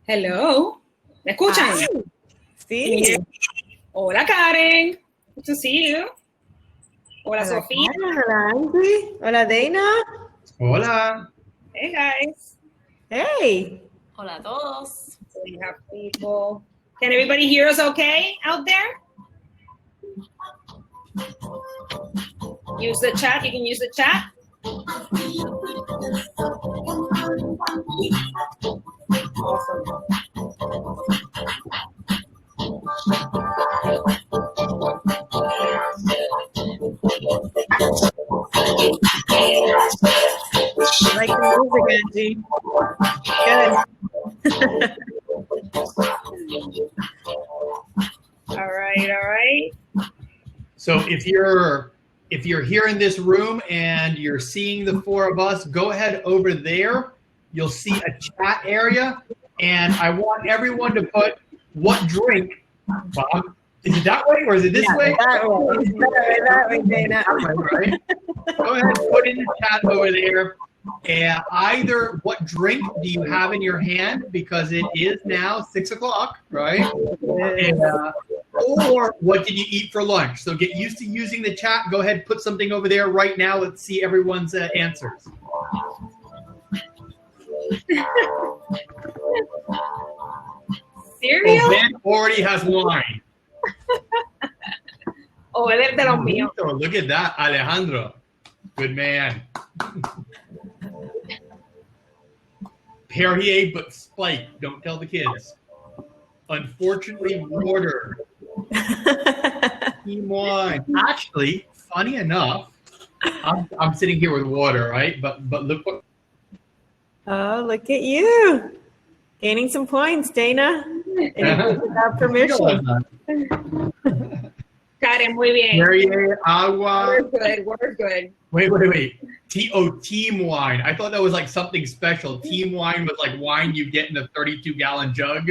Hello. ¿Me escuchan? Hi. Sí. Hola, Karen. Good to see you. Hola, Sofía. Hola, Angie. Hola, Dana. Hola. Hey, guys. Hey. Hola a todos. We have people. Can everybody hear us okay out there? Use the chat. You can use the chat. Awesome. I like the music, Angie. All right. So if you're here in this room and you're seeing the four of us, go ahead over there. You'll see a chat area, and I want everyone to put what drink. Bob, is it that way or is it this way? That way, Dana. Right? Go ahead, put in the chat over there. And either what drink do you have in your hand, because it is now 6 o'clock, right? And, or what did you eat for lunch? So get used to using the chat. Go ahead, put something over there right now. Let's see everyone's answers. Cereal? Oh, Ben already has wine. Oh, él es de los míos. Look at that, Alejandro. Good man. Perrier, but spiked. Don't tell the kids. Unfortunately, water. Team wine. Actually, funny enough, I'm sitting here with water, right? But look what. Oh, look at you. Gaining some points, Dana. And without permission. Karen, muy bien. Perrier, agua. Water's good. Wait. Team wine. I thought that was like something special. Team wine was like wine you get in a 32-gallon jug.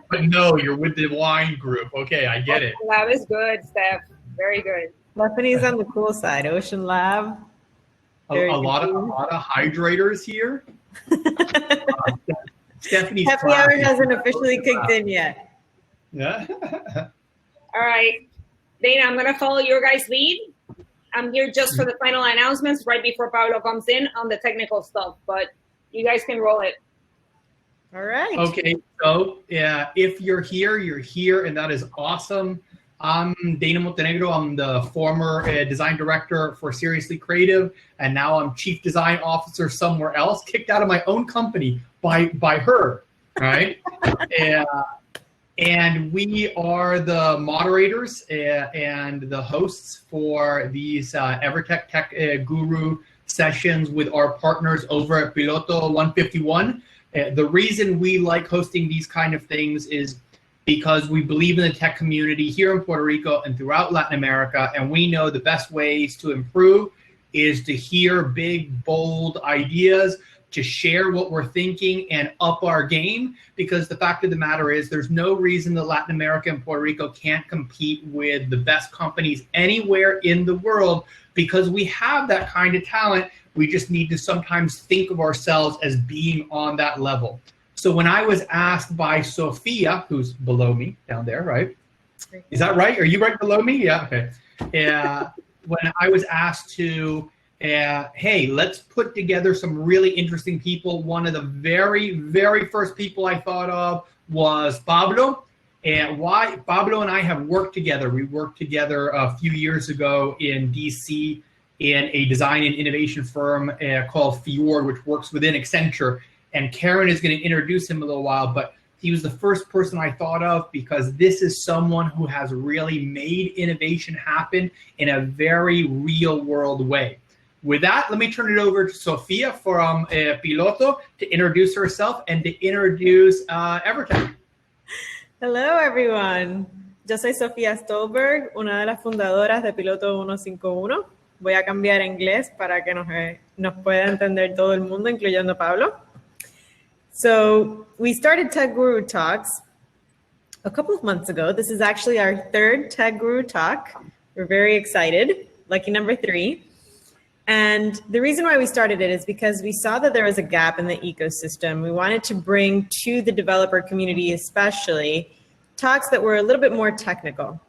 But no, you're with the wine group. Okay, I get it. Lab is good, Steph. Very good. Stephanie's on the cool side. Ocean Lab. A lot of hydrators here. Stephanie's Happy hour hasn't officially kicked in yet. Yeah. All right. Dana, I'm going to follow your guys' lead. I'm here just for the final announcements right before Pablo comes in on the technical stuff, but you guys can roll it. All right. Okay, so if you're here, and that is awesome. I'm Dana Montenegro. I'm the former design director for Seriously Creative, and now I'm chief design officer somewhere else, kicked out of my own company by her, right? And we are the moderators and the hosts for these EverTech Tech Guru sessions with our partners over at Piloto 151. The reason we like hosting these kind of things is because we believe in the tech community here in Puerto Rico and throughout Latin America, and we know the best ways to improve is to hear big, bold ideas, to share what we're thinking and up our game, because the fact of the matter is there's no reason that Latin America and Puerto Rico can't compete with the best companies anywhere in the world, because we have that kind of talent. We just need to sometimes think of ourselves as being on that level. So when I was asked by Sophia, who's below me down there, right? Is that right? Are you right below me? Yeah, okay. When I was asked to, hey, let's put together some really interesting people. One of the very, very first people I thought of was Pablo. And why? Pablo and I have worked together. We worked together a few years ago in DC in a design and innovation firm called Fjord, which works within Accenture. And Karen is going to introduce him in a little while, but he was the first person I thought of because this is someone who has really made innovation happen in a very real world way. With that, let me turn it over to Sofia from Piloto to introduce herself and to introduce EverTech. Hello, everyone. Yo soy Sofía Stolberg, una de las fundadoras de Piloto 151. Voy a cambiar a inglés para que nos pueda entender todo el mundo, incluyendo Pablo. So we started Tech Guru Talks a couple of months ago. This is actually our third Tech Guru Talk. We're very excited. Lucky number 3. And the reason why we started it is because we saw that there was a gap in the ecosystem. We wanted to bring to the developer community especially talks that were a little bit more technical.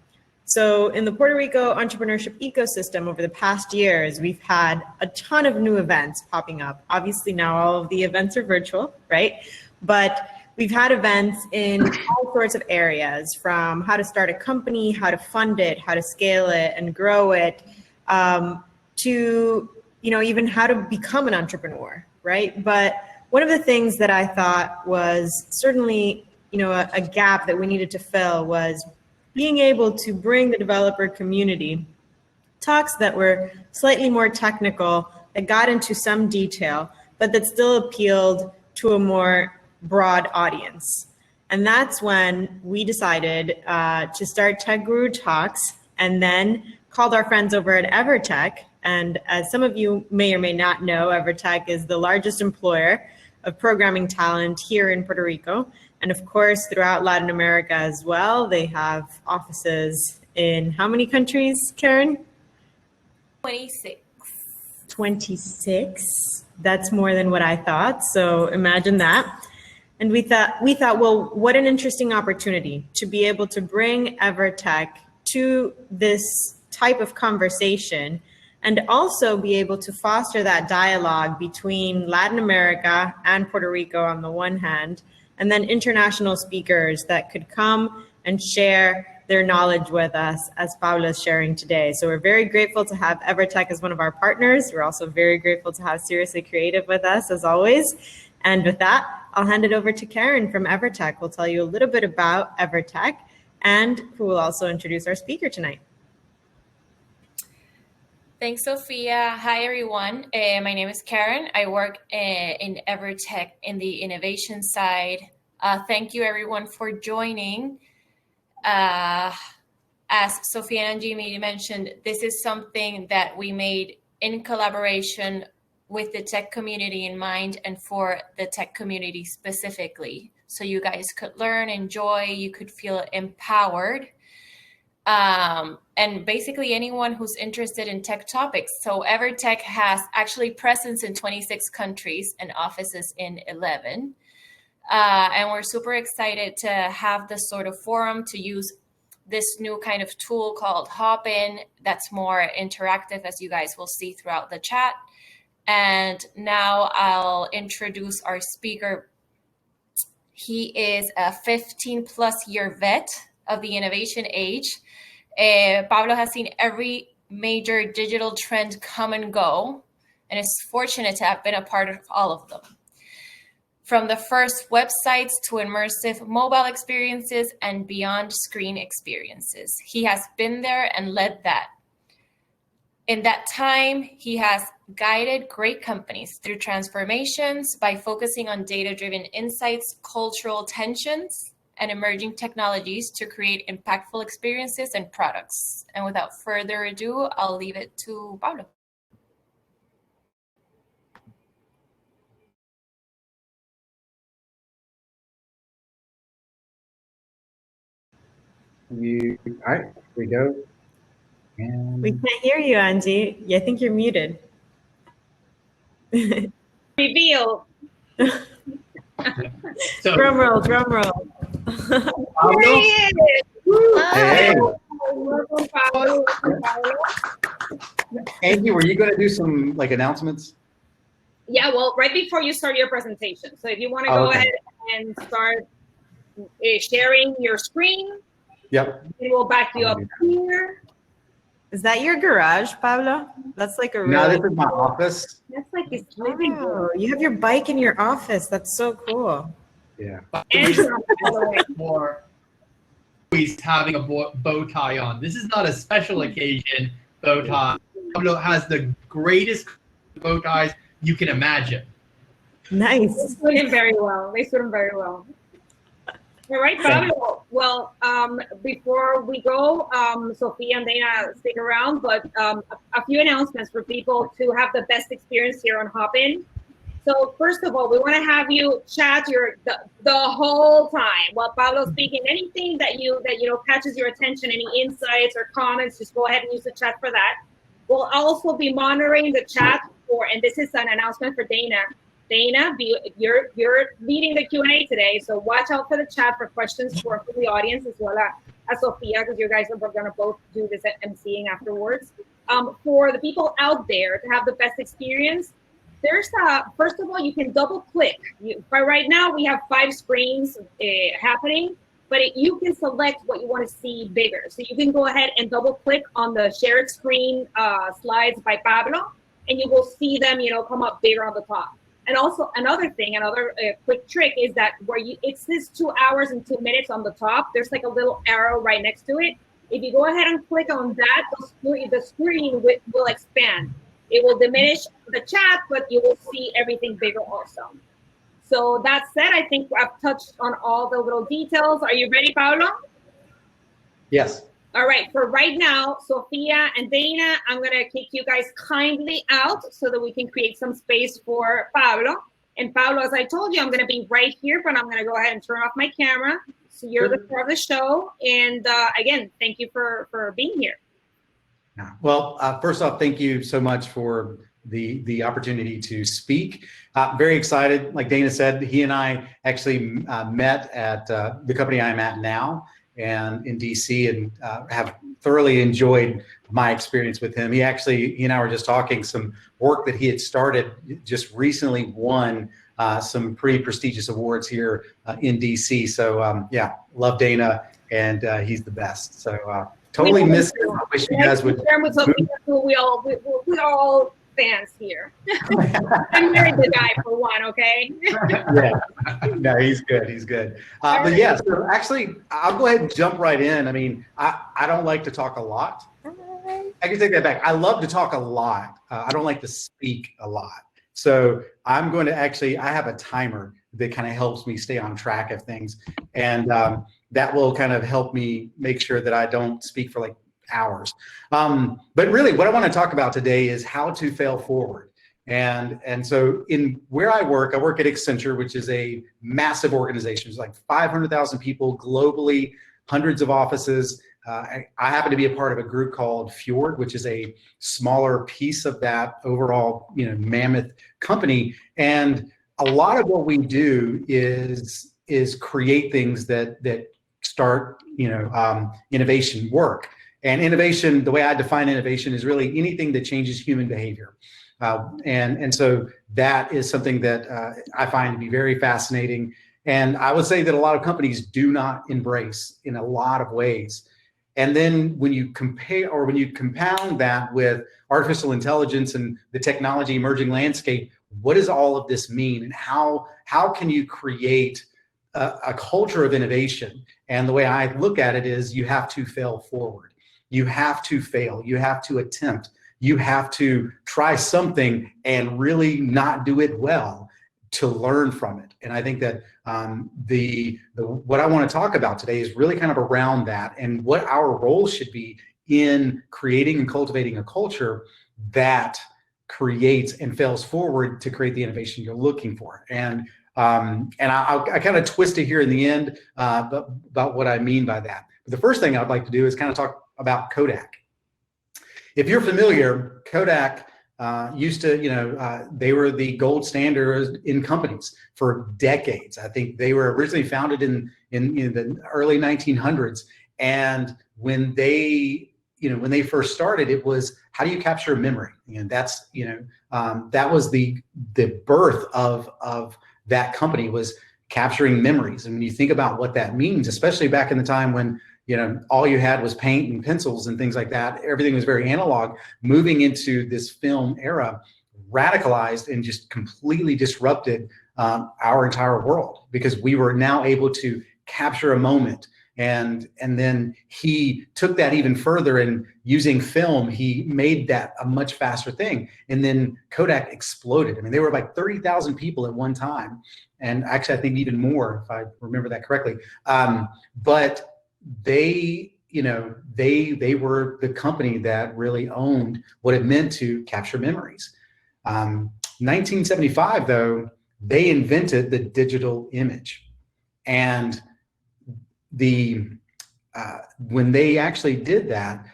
So in the Puerto Rico entrepreneurship ecosystem over the past years, we've had a ton of new events popping up. Obviously now all of the events are virtual, right? But we've had events in all sorts of areas, from how to start a company, how to fund it, how to scale it and grow it, to, even how to become an entrepreneur, right? But one of the things that I thought was certainly, a gap that we needed to fill was being able to bring the developer community talks that were slightly more technical, that got into some detail, but that still appealed to a more broad audience. And that's when we decided to start Tech Guru Talks, and then called our friends over at EverTech. And as some of you may or may not know, EverTech is the largest employer of programming talent here in Puerto Rico. And of course, throughout Latin America as well. They have offices in how many countries, Karen? 26. 26. That's more than what I thought. So imagine that. And we thought, well, what an interesting opportunity to be able to bring EverTech to this type of conversation, and also be able to foster that dialogue between Latin America and Puerto Rico on the one hand, and then international speakers that could come and share their knowledge with us, as Pablo is sharing today. So we're very grateful to have EverTech as one of our partners. We're also very grateful to have Seriously Creative with us, as always. And with that, I'll hand it over to Karen from EverTech, who'll tell you a little bit about EverTech and who will also introduce our speaker tonight. Thanks, Sophia. Hi, everyone. My name is Karen. I work in EverTech in the innovation side. Thank you, everyone, for joining. As Sophia and Jimmy mentioned, this is something that we made in collaboration with the tech community in mind, and for the tech community specifically. So you guys could learn, enjoy, you could feel empowered. And basically anyone who's interested in tech topics. So EverTech has actually presence in 26 countries and offices in 11. And we're super excited to have this sort of forum to use this new kind of tool called Hop-In that's more interactive, as you guys will see throughout the chat. And now I'll introduce our speaker. He is a 15-plus year vet of the innovation age. Pablo has seen every major digital trend come and go, and is fortunate to have been a part of all of them. From the first websites to immersive mobile experiences and beyond screen experiences. He has been there and led that. In that time, he has guided great companies through transformations by focusing on data-driven insights, cultural tensions, and emerging technologies to create impactful experiences and products. And without further ado, I'll leave it to Pablo. All right, here we go. And We can't hear you, Angie. I think you're muted. Reveal. So, Drum roll, drum roll. Pablo, There he is. Hey. Welcome, Pablo. Welcome, Pablo. Angie, were you going to do some announcements? Yeah, well, right before you start your presentation. So if you want to go Okay. ahead and start sharing your screen, Yep. we will back you up here. Is that your garage, Pablo? That's like a No, really this is my office. That's like his living room. Oh, you have your bike in your office. That's so cool. Yeah. And for always having a bow tie on. This is not a special occasion bow tie. Pablo has the greatest bow ties you can imagine. Nice. they suit him very well. They suit him very well. All right, Pablo. Well, before we go, Sophia and Dana stick around, but a few announcements for people to have the best experience here on Hopin. So first of all, we want to have you chat the whole time while Pablo's speaking. Anything that catches your attention, any insights or comments, just go ahead and use the chat for that. We'll also be monitoring the chat and this is an announcement for Dana. Dana, you're leading the Q&A today, so watch out for the chat for questions from the audience as well as Sophia, because you guys are going to both do this at emceeing afterwards. For the people out there to have the best experience, there's first of all, you can double click. Right now we have 5 screens happening, but you can select what you want to see bigger. So you can go ahead and double click on the shared screen slides by Pablo, and you will see them, come up bigger on the top. And also another quick trick is that it says 2 hours and 2 minutes on the top. There's like a little arrow right next to it. If you go ahead and click on that, the screen will expand. It will diminish the chat, but you will see everything bigger also. So that said, I think I've touched on all the little details. Are you ready, Pablo? Yes. All right, for right now, Sophia and Dana, I'm going to kick you guys kindly out so that we can create some space for Pablo. And Pablo, as I told you, I'm going to be right here, but I'm going to go ahead and turn off my camera. So you're the star of the show. And again, thank you for being here. Well, first off, thank you so much for the opportunity to speak. Very excited. Like Dana said, he and I actually met at the company I'm at now, and in DC, and have thoroughly enjoyed my experience with him. He and I were just talking some work that he had started, just recently won some pretty prestigious awards here in DC. So yeah, love Dana, and he's the best. So totally miss him. I wish you guys would. We all fans here. I'm married the guy for one, okay? Yeah, no, he's good. He's good. But yeah, so actually, I'll go ahead and jump right in. I mean, I don't like to talk a lot. I can take that back. I love to talk a lot. I don't like to speak a lot. So I'm going to I have a timer that kind of helps me stay on track of things. And that will kind of help me make sure that I don't speak for like hours. But really what I want to talk about today is how to fail forward. And so where I work at Accenture, which is a massive organization. It's like 500,000 people globally, hundreds of offices. I happen to be a part of a group called Fjord, which is a smaller piece of that overall, mammoth company. And a lot of what we do is create things that start, innovation work. And innovation, the way I define innovation, is really anything that changes human behavior. And so that is something that I find to be very fascinating. And I would say that a lot of companies do not embrace in a lot of ways. And then when you compound that with artificial intelligence and the technology emerging landscape, what does all of this mean? And how can you create a culture of innovation? And the way I look at it is you have to fail forward. You have to fail. You have to attempt. You have to try something and really not do it well to learn from it. And I think that what I want to talk about today is really kind of around that, and what our role should be in creating and cultivating a culture that creates and fails forward to create the innovation you're looking for. And I kind of twist it here in the end about what I mean by that. But the first thing I'd like to do is kind of talk about Kodak. If you're familiar, Kodak used to, they were the gold standard in companies for decades. I think they were originally founded in the early 1900s. And when they first started, it was, how do you capture memory? And that's, that was the birth of that company, was capturing memories. And when you think about what that means, especially back in the time when, all you had was paint and pencils and things like that, everything was very analog. Moving into this film era radicalized and just completely disrupted our entire world, because we were now able to capture a moment. And then he took that even further, and using film, he made that a much faster thing. And then Kodak exploded. I mean, they were like 30,000 people at one time. and actually I think even more if I remember that correctly. But they, they were the company that really owned what it meant to capture memories. 1975, though, they invented the digital image, and when they actually did that,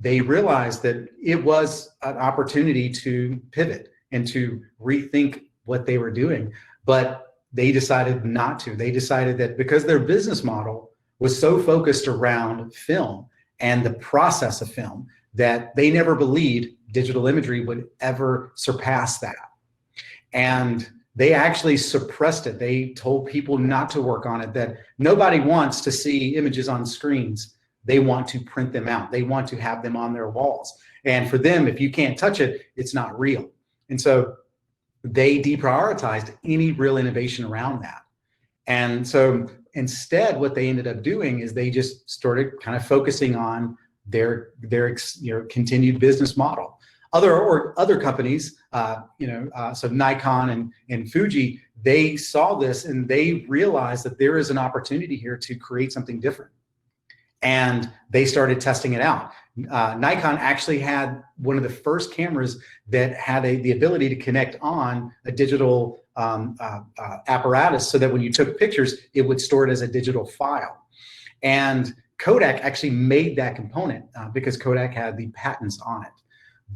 they realized that it was an opportunity to pivot and to rethink what they were doing, but they decided not to. They decided that because their business model was so focused around film and the process of film, that they never believed digital imagery would ever surpass that. And they actually suppressed it. They told people not to work on it, that nobody wants to see images on screens. They want to print them out. They want to have them on their walls. And for them, if you can't touch it, it's not real. And so they deprioritized any real innovation around that. And so instead, what they ended up doing is they just started kind of focusing on their continued business model. Other companies, so Nikon and Fuji, they saw this and they realized that there is an opportunity here to create something different. And they started testing it out. Nikon actually had one of the first cameras that had the ability to connect on a digital apparatus, so that when you took pictures, it would store it as a digital file. And Kodak actually made that component because Kodak had the patents on it.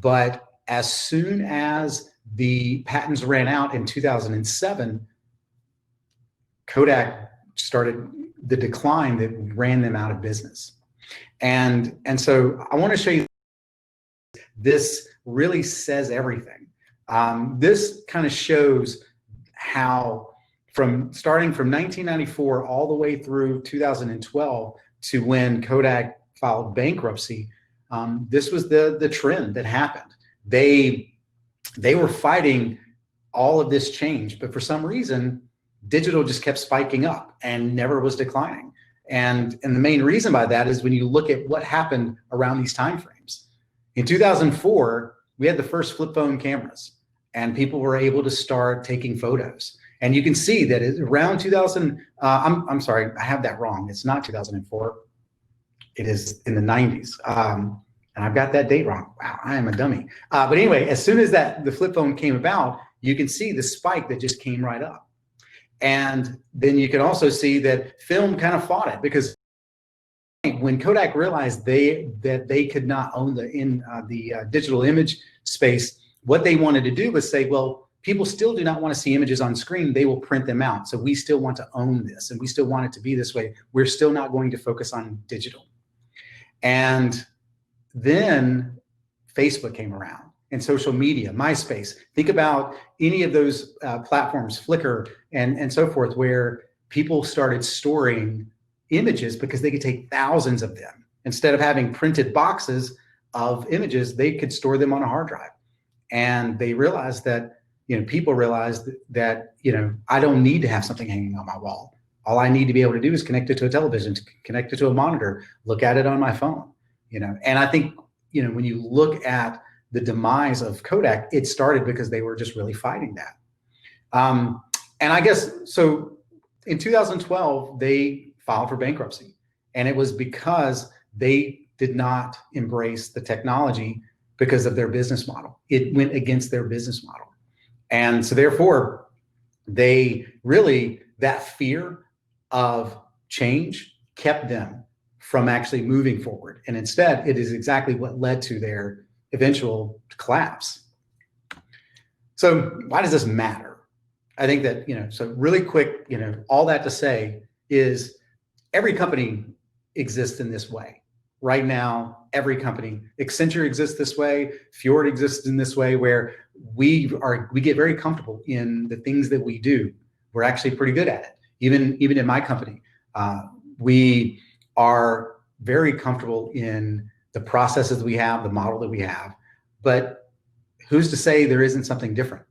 But as soon as the patents ran out in 2007, Kodak started the decline that ran them out of business. And so I want to show you, this really says everything. This kind of shows how starting from 1994 all the way through 2012 to when Kodak filed bankruptcy, this was the trend that happened. They were fighting all of this change, but for some reason, digital just kept spiking up and never was declining. And the main reason by that is when you look at what happened around these timeframes. In 2004, we had the first flip phone cameras, and people were able to start taking photos. And you can see that around 2000, I'm sorry, I have that wrong. It's not 2004. It is in the 90s. And I've got that date wrong. Wow, I am a dummy. But anyway, as soon as the flip phone came about, you can see the spike that just came right up. And then you can also see that film kind of fought it, because when Kodak realized that they could not own the digital image space, what they wanted to do was say, well, people still do not want to see images on screen. They will print them out. So we still want to own this, and we still want it to be this way. We're still not going to focus on digital. And then Facebook came around, and social media, MySpace. Think about any of those platforms, Flickr and so forth, where people started storing images because they could take thousands of them. Instead of having printed boxes of images, they could store them on a hard drive. And they realized that, people realized that, I don't need to have something hanging on my wall. All I need to be able to do is connect it to a television, connect it to a monitor, look at it on my phone, And I think, when you look at the demise of Kodak, it started because they were just really fighting that. And I guess, so in 2012, they filed for bankruptcy. And it was because they did not embrace the technology because of their business model. It went against their business model. And so therefore, that fear of change kept them from actually moving forward. And instead, it is exactly what led to their eventual collapse. So why does this matter? I think that, so really quick, all that to say is every company exists in this way. Right now, every company, Accenture exists this way, Fjord exists in this way, where we get very comfortable in the things that we do. We're actually pretty good at it. Even in my company, we are very comfortable in the processes we have, the model that we have, but who's to say there isn't something different?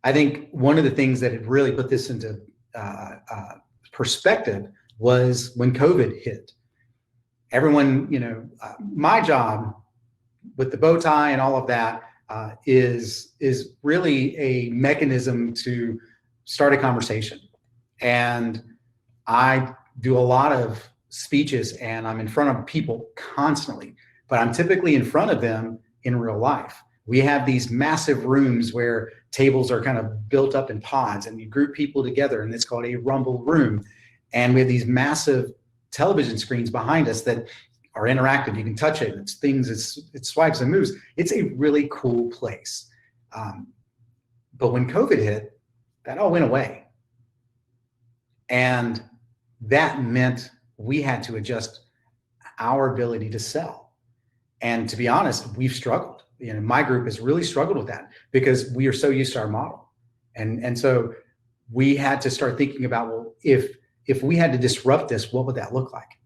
I think one of the things that had really put this into perspective was when COVID hit. Everyone, my job with the bow tie and all of that is really a mechanism to start a conversation. And I do a lot of speeches and I'm in front of people constantly, but I'm typically in front of them in real life. We have these massive rooms where tables are kind of built up in pods and you group people together and it's called a rumble room. And we have these massive television screens behind us that are interactive. You can touch it. It's things, it swipes and moves. It's a really cool place. But when COVID hit, that all went away. And that meant we had to adjust our ability to sell. And to be honest, we've struggled. You know, my group has really struggled with that because we are so used to our model. And so we had to start thinking about, well, if we had to disrupt this, what would that look like?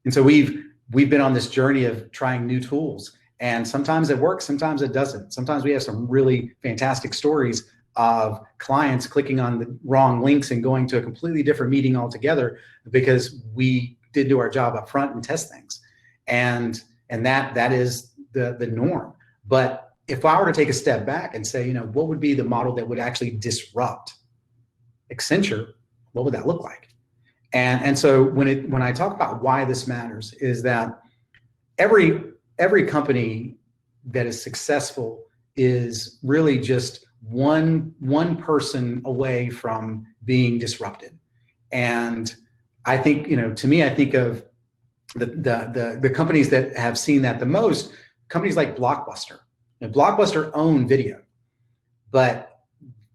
And so we've been on this journey of trying new tools. And sometimes it works, sometimes it doesn't. Sometimes we have some really fantastic stories of clients clicking on the wrong links and going to a completely different meeting altogether because we did do our job up front and test things. And that is the norm. But if I were to take a step back and say, you know, what would be the model that would actually disrupt Accenture, what would that look like? And so when I talk about why this matters is that every company that is successful is really just one person away from being disrupted. And I think, you know, to me, I think of the companies that have seen that the most, companies like Blockbuster. And Blockbuster owned video, but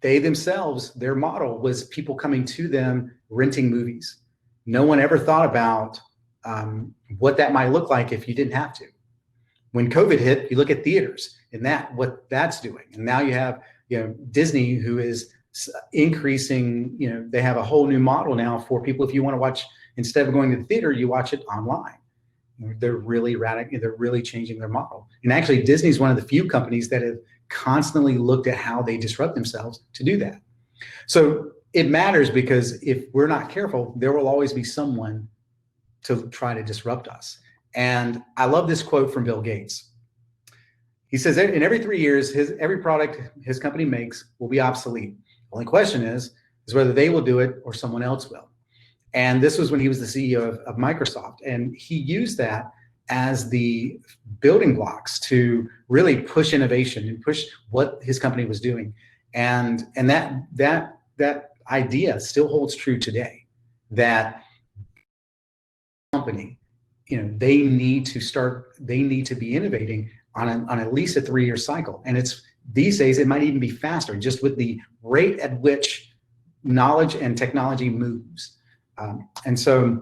they themselves, their model was people coming to them renting movies. No one ever thought about what that might look like if you didn't have to. When COVID hit, you look at theaters and what that's doing. And now you have, you know, Disney, who is increasing, you know, they have a whole new model now for people. If you want to watch, instead of going to the theater, you watch it online. They're really radical. They're really changing their model. And actually, Disney is one of the few companies that have constantly looked at how they disrupt themselves to do that. So it matters because if we're not careful, there will always be someone to try to disrupt us. And I love this quote from Bill Gates. He says, in every 3 years, every product his company makes will be obsolete. The only question is whether they will do it or someone else will. And this was when he was the CEO of Microsoft. And he used that as the building blocks to really push innovation and push what his company was doing. And that idea still holds true today, that company, you know, they need to be innovating on at least a 3-year cycle. And it's these days, it might even be faster just with the rate at which knowledge and technology moves. And so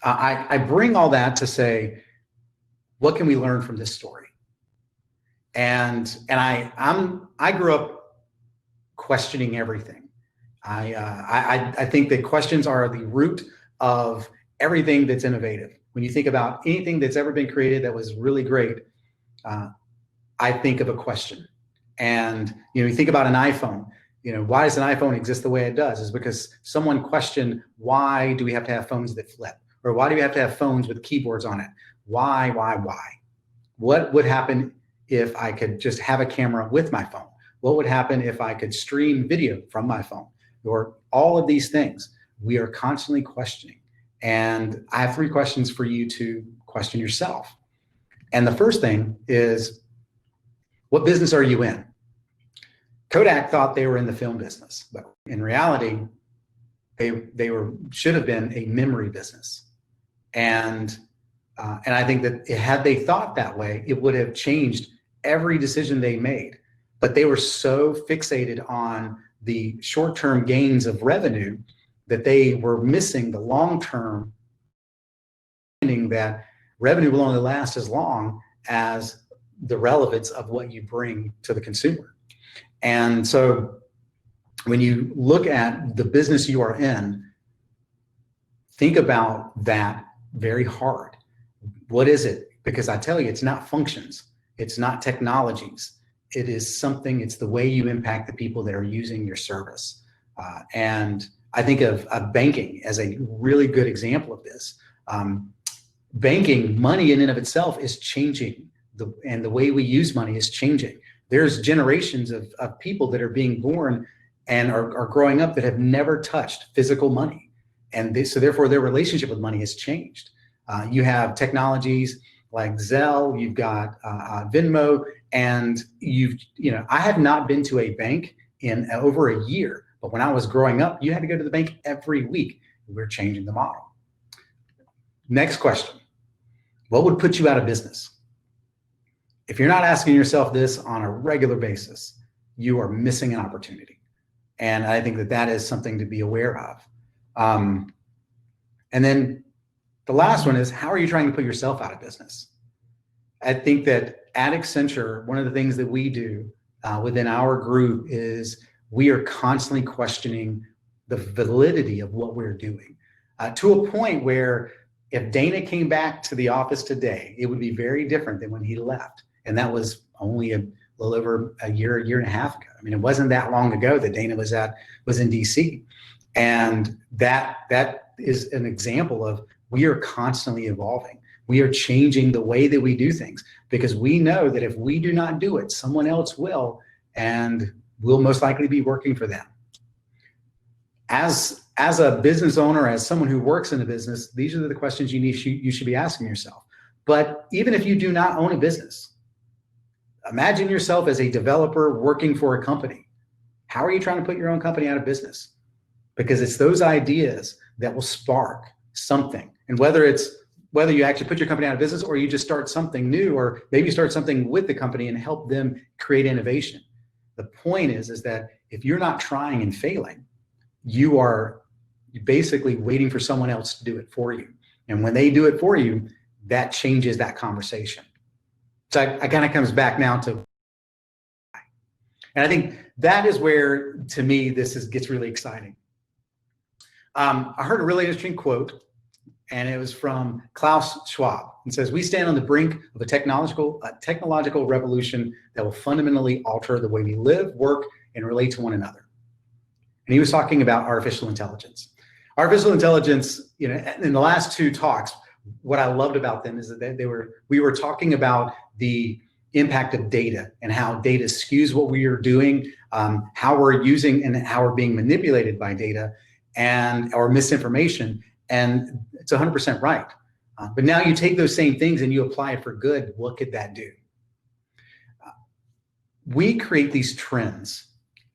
I bring all that to say, what can we learn from this story? And I grew up questioning everything. I think that questions are the root of everything that's innovative. When you think about anything that's ever been created that was really great, I think of a question. And you think about an iPhone. You know, why does an iPhone exist the way it does? Is because someone questioned, why do we have to have phones that flip? Or why do we have to have phones with keyboards on it? Why? What would happen if I could just have a camera with my phone? What would happen if I could stream video from my phone? Or all of these things we are constantly questioning. And I have 3 questions for you to question yourself. And the first thing is, what business are you in? Kodak thought they were in the film business, but in reality, they should have been a memory business. And I think that had they thought that way, it would have changed every decision they made. But they were so fixated on the short-term gains of revenue that they were missing the long-term, meaning that revenue will only last as long as the relevance of what you bring to the consumer. And so when you look at the business you are in, think about that very hard. What is it? Because I tell you, it's not functions. It's not technologies. It is something, it's the way you impact the people that are using your service. And I think of banking as a really good example of this. Banking, money in and of itself is changing, and the way we use money is changing. There's generations of people that are being born and are growing up that have never touched physical money. And so therefore their relationship with money has changed. You have technologies like Zelle, you've got Venmo, and I have not been to a bank in over a year, but when I was growing up, you had to go to the bank every week. We're changing the model. Next question. What would put you out of business? If you're not asking yourself this on a regular basis, you are missing an opportunity. And I think that is something to be aware of. And then the last one is, how are you trying to put yourself out of business? I think that at Accenture, one of the things that we do within our group is we are constantly questioning the validity of what we're doing to a point where if Dana came back to the office today, it would be very different than when he left. And that was only a little over a year and a half ago. I mean, it wasn't that long ago that Dana was in DC. And that is an example of we are constantly evolving. We are changing the way that we do things because we know that if we do not do it, someone else will, and we'll most likely be working for them. As a business owner, as someone who works in a business, these are the questions you should be asking yourself. But even if you do not own a business, imagine yourself as a developer working for a company. How are you trying to put your own company out of business? Because it's those ideas that will spark something. And whether you actually put your company out of business or you just start something new, or maybe start something with the company and help them create innovation. The point is that if you're not trying and failing, you are basically waiting for someone else to do it for you. And when they do it for you, that changes that conversation. So I kind of comes back now to, and I think that is where, to me, gets really exciting. I heard a really interesting quote, and it was from Klaus Schwab. It says, "We stand on the brink of a technological revolution that will fundamentally alter the way we live, work, and relate to one another." And he was talking about artificial intelligence. Artificial intelligence, in the last two talks, what I loved about them is that we were talking about the impact of data and how data skews what we are doing, how we're using and how we're being manipulated by data or misinformation. And it's 100% right. But now you take those same things and you apply it for good. What could that do? We create these trends.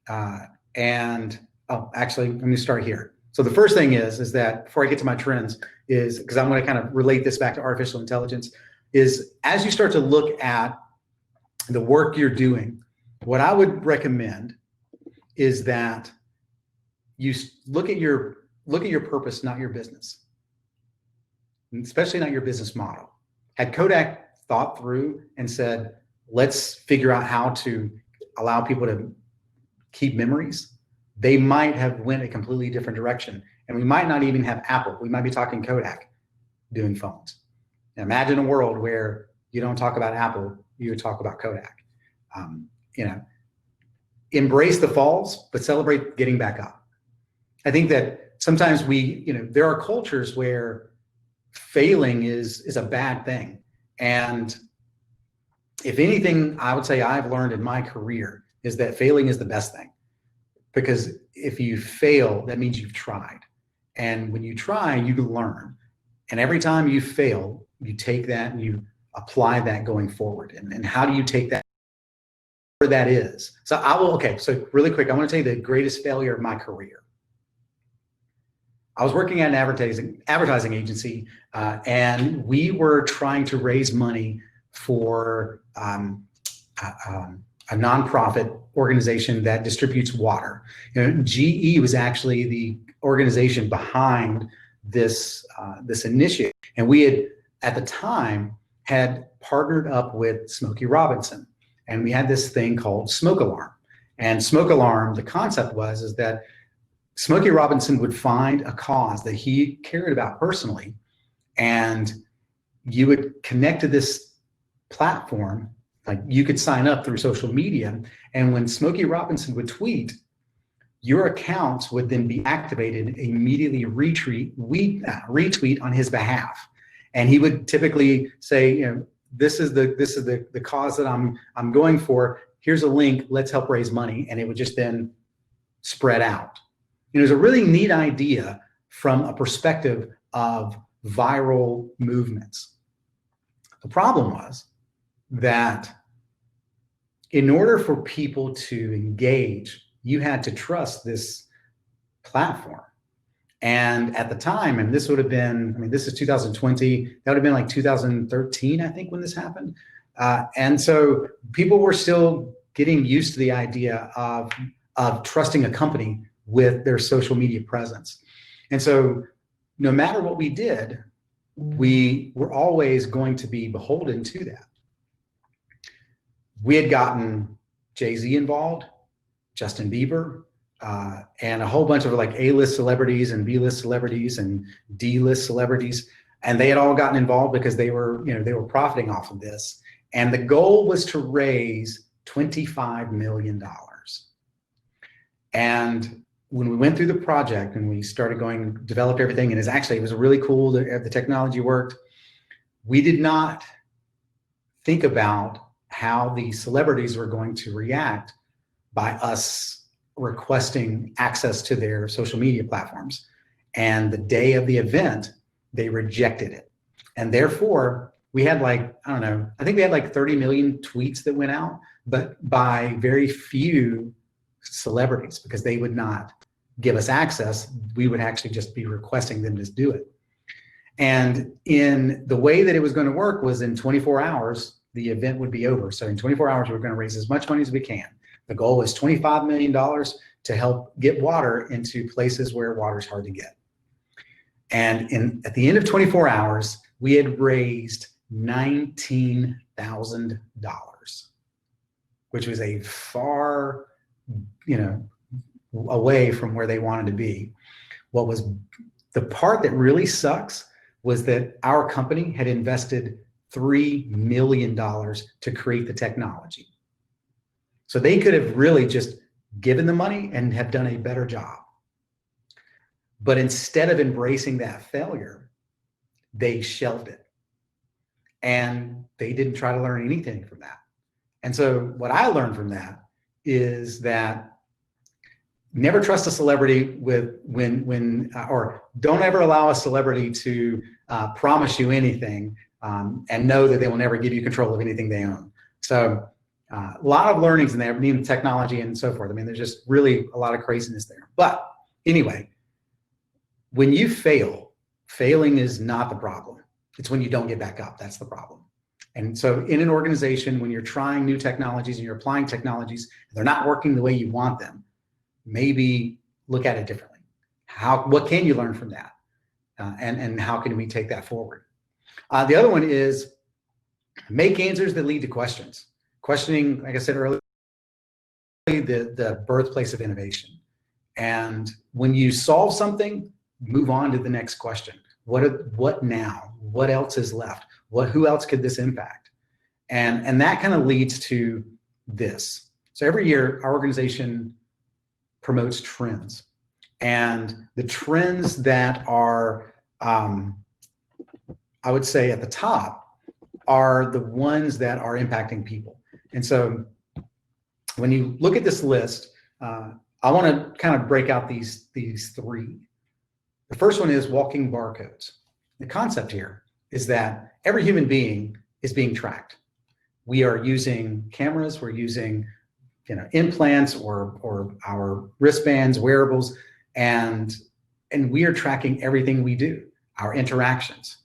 Actually, let me start here. So the first thing is that before I get to my trends is, because I'm going to kind of relate this back to artificial intelligence, is as you start to look at the work you're doing, what I would recommend is that you look at your purpose, not your business, especially not your business model. Had Kodak thought through and said, let's figure out how to allow people to keep memories, they might have went a completely different direction. And we might not even have Apple. We might be talking Kodak doing phones. Now imagine a world where you don't talk about Apple, you talk about Kodak. Embrace the falls, but celebrate getting back up. I think that sometimes there are cultures where failing is a bad thing. And if anything, I would say I've learned in my career is that failing is the best thing. Because if you fail, that means you've tried. And when you try, you learn. And every time you fail, you take that and you apply that going forward. And how do you take that? Where that is. So so really quick, I want to tell you the greatest failure of my career. I was working at an advertising agency, and we were trying to raise money for a nonprofit organization that distributes water. GE was actually the organization behind this initiative, and we had at the time had partnered up with Smokey Robinson, and we had this thing called Smoke Alarm. And Smoke Alarm, the concept is that Smokey Robinson would find a cause that he cared about personally, and you would connect to this platform. Like you could sign up through social media, and when Smokey Robinson would tweet, your accounts would then be activated and immediately retweet on his behalf. And he would typically say, this is the cause that I'm going for. Here's a link. Let's help raise money. And it would just then spread out. It was a really neat idea from a perspective of viral movements. The problem was that in order for people to engage, you had to trust this platform. And at the time, and this would have been, I mean, this is 2020, that would have been like 2013, I think, when this happened. And so people were still getting used to the idea of trusting a company with their social media presence. And so no matter what we did, we were always going to be beholden to that. We had gotten Jay-Z involved, Justin Bieber, and a whole bunch of like A-list celebrities and B-list celebrities and D-list celebrities. And they had all gotten involved because they were, you know, they were profiting off of this. And the goal was to raise $25 million. And when we went through the project and we started going, developed everything, and it was really cool, the technology worked. We did not think about how the celebrities were going to react by us requesting access to their social media platforms. And the day of the event, they rejected it. And therefore, we had like, I don't know, I think we had like 30 million tweets that went out, but by very few celebrities, because they would not give us access. We would actually just be requesting them to do it. And in the way that it was going to work was in 24 hours, the event would be over. So in 24 hours, we're going to raise as much money as we can. The goal is $25 million to help get water into places where water is hard to get. And at the end of 24 hours, we had raised $19,000, which was a far, you know, away from where they wanted to be. What was the part that really sucks was that our company had invested $3 million to create the technology. So they could have really just given the money and have done a better job. But instead of embracing that failure, they shelved it. And they didn't try to learn anything from that. And so what I learned from that is that never trust a celebrity or don't ever allow a celebrity to promise you anything and know that they will never give you control of anything they own. So a lot of learnings in there, in technology and so forth. I mean, there's just really a lot of craziness there. But anyway, when you fail, failing is not the problem. It's when you don't get back up. That's the problem. And so in an organization, when you're trying new technologies and you're applying technologies, and they're not working the way you want them, maybe look at it differently. What can you learn from that? And how can we take that forward? The other one is make answers that lead to questions. Questioning, like I said earlier, the birthplace of innovation. And when you solve something, move on to the next question. What now? What else is left? Who else could this impact? And that kind of leads to this. So every year, our organization promotes trends. And the trends that are, I would say at the top, are the ones that are impacting people. And so when you look at this list, I want to kind of break out these three. The first one is walking barcodes. The concept here is that every human being is being tracked. We are using cameras, we're using implants or our wristbands, wearables, and we are tracking everything we do, our interactions.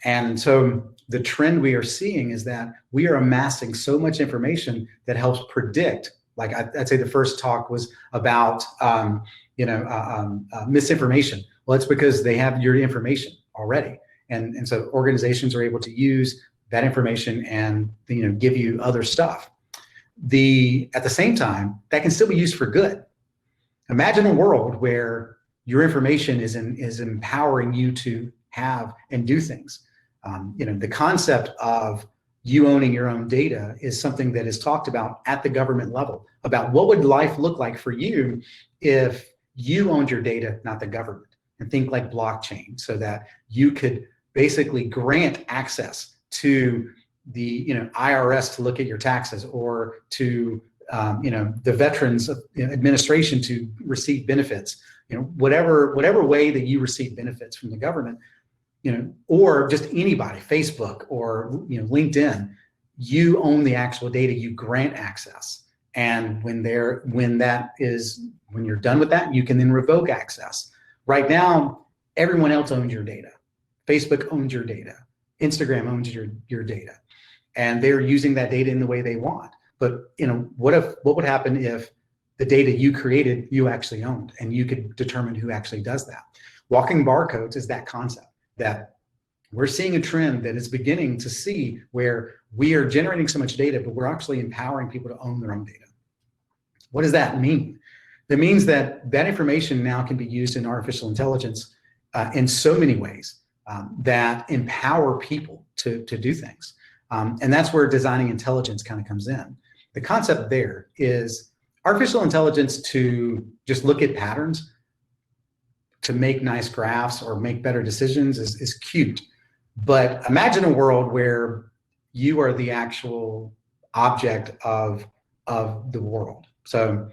And so the trend we are seeing is that we are amassing so much information that helps predict, like I'd say the first talk was about misinformation. Well, it's because they have your information already. And so organizations are able to use that information and give you other stuff. At the same time, that can still be used for good. Imagine a world where your information is empowering you to have and do things. The concept of you owning your own data is something that is talked about at the government level, about what would life look like for you if you owned your data, not the government. And think like blockchain, so that you could basically grant access to the IRS to look at your taxes, or to the Veterans Administration to receive benefits, whatever way that you receive benefits from the government, or just anybody, Facebook or LinkedIn, you own the actual data. You grant access, and when you're done with that, you can then revoke access. Right now, everyone else owns your data. Facebook owns your data. Instagram owns your data, and they're using that data in the way they want. But what would happen if the data you created you actually owned, and you could determine who actually does that? Walking barcodes is that concept that we're seeing a trend that is beginning to see where we are generating so much data, but we're actually empowering people to own their own data. What does that mean? That means that information now can be used in artificial intelligence in so many ways that empower people to do things. And that's where designing intelligence kind of comes in. The concept there is artificial intelligence to just look at patterns, to make nice graphs or make better decisions is cute. But imagine a world where you are the actual object of the world. So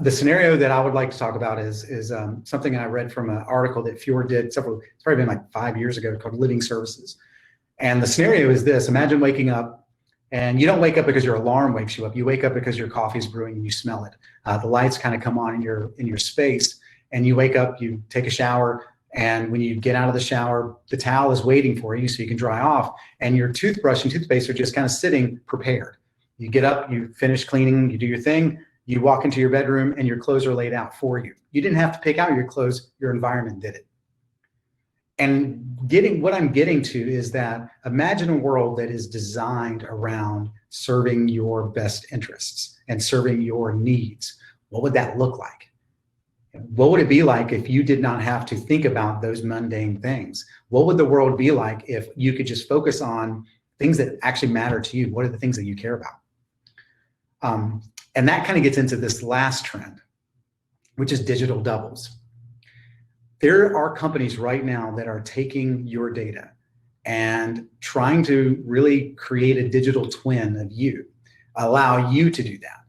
the scenario that I would like to talk about is something I read from an article that Fjord did it's probably been like 5 years ago, called Living Services. And the scenario is this: imagine waking up, and you don't wake up because your alarm wakes you up. You wake up because your coffee's brewing and you smell it. The lights kind of come on in your space, and you wake up, you take a shower, and when you get out of the shower, the towel is waiting for you so you can dry off, and your toothbrush and toothpaste are just kind of sitting prepared. You get up, you finish cleaning, you do your thing, you walk into your bedroom, and your clothes are laid out for you. You didn't have to pick out your clothes, your environment did it. And what I'm getting to is that imagine a world that is designed around serving your best interests and serving your needs. What would that look like? What would it be like if you did not have to think about those mundane things? What would the world be like if you could just focus on things that actually matter to you? What are the things that you care about? And that kind of gets into this last trend, which is digital doubles. There are companies right now that are taking your data and trying to really create a digital twin of you, allow you to do that.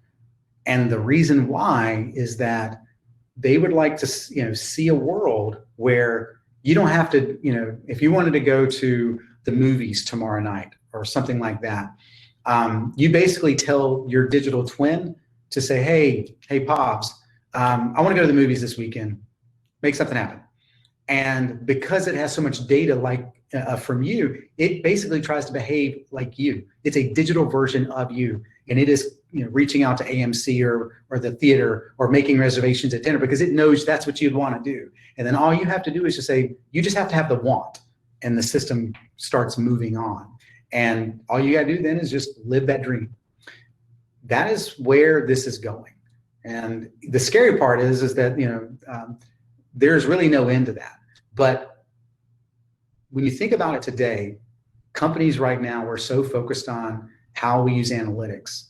And the reason why is that they would like to, see a world where you don't have to, if you wanted to go to the movies tomorrow night or something like that, you basically tell your digital twin to say, hey, Pops, I want to go to the movies this weekend. Make something happen. And because it has so much data from you, it basically tries to behave like you. It's a digital version of you. And it is reaching out to AMC or the theater or making reservations at dinner because it knows that's what you'd want to do. And then all you have to do is just say, you just have to have the want, and the system starts moving on. And all you got to do then is just live that dream. That is where this is going. And the scary part is that, there's really no end to that. But when you think about it today, companies right now are so focused on how we use analytics.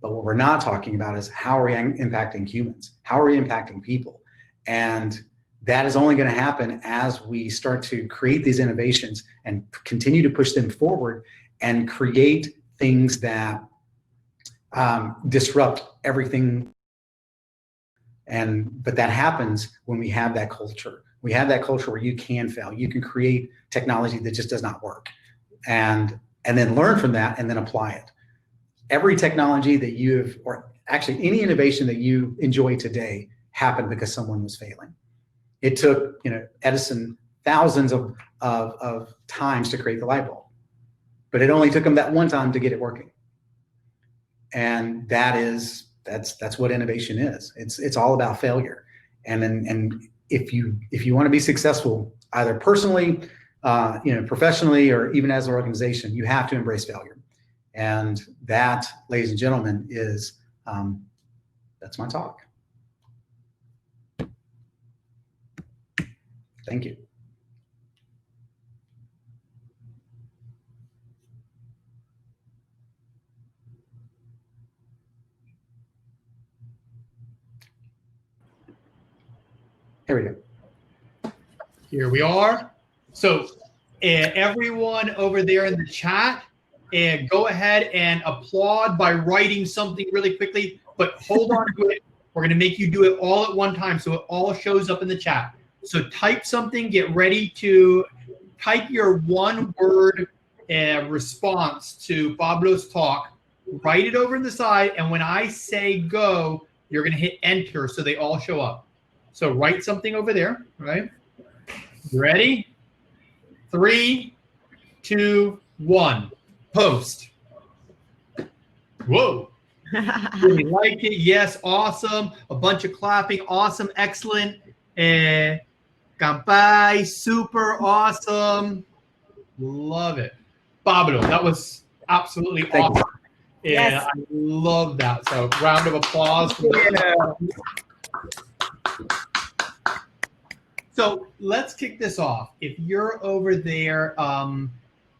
But what we're not talking about is how are we impacting humans? How are we impacting people? And that is only going to happen as we start to create these innovations and continue to push them forward and create things that disrupt everything. But that happens when we have that culture. We have that culture where you can fail. You can create technology that just does not work, and then learn from that and then apply it. Every technology that or actually any innovation that you enjoy today happened because someone was failing. It took, Edison thousands of times to create the light bulb, but it only took him that one time to get it working. And that's what innovation is. It's all about failure. And if you want to be successful, either personally, professionally, or even as an organization, you have to embrace failure. And that, ladies and gentlemen, is that's my talk. Thank you. Here we go. Here we are. So everyone over there in the chat, and go ahead and applaud by writing something really quickly, but hold on to it. We're going to make you do it all at one time so it all shows up in the chat. So type something, get ready to type your one-word response to Pablo's talk, write it over in the side, and when I say go, you're going to hit enter so they all show up. So write something over there, right? Ready? 3, 2, 1. Post. Whoa. Really liked it. Yes, awesome. A bunch of clapping. Awesome, excellent. Kampai, super awesome. Love it. Pablo, that was absolutely Thank awesome. you. Yeah, Yes. I love that. So round of applause. So let's kick this off. If you're over there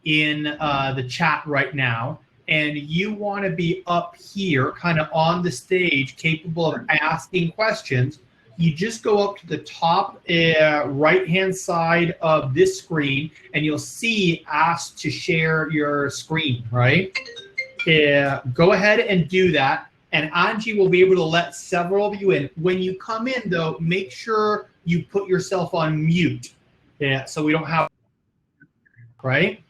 in the chat right now, and you want to be up here, kind of on the stage, capable of asking questions, you just go up to the top right-hand side of this screen, and you'll see ask to share your screen, right? Go ahead and do that, and Angie will be able to let several of you in. When you come in, though, make sure you put yourself on mute, so we don't have, right?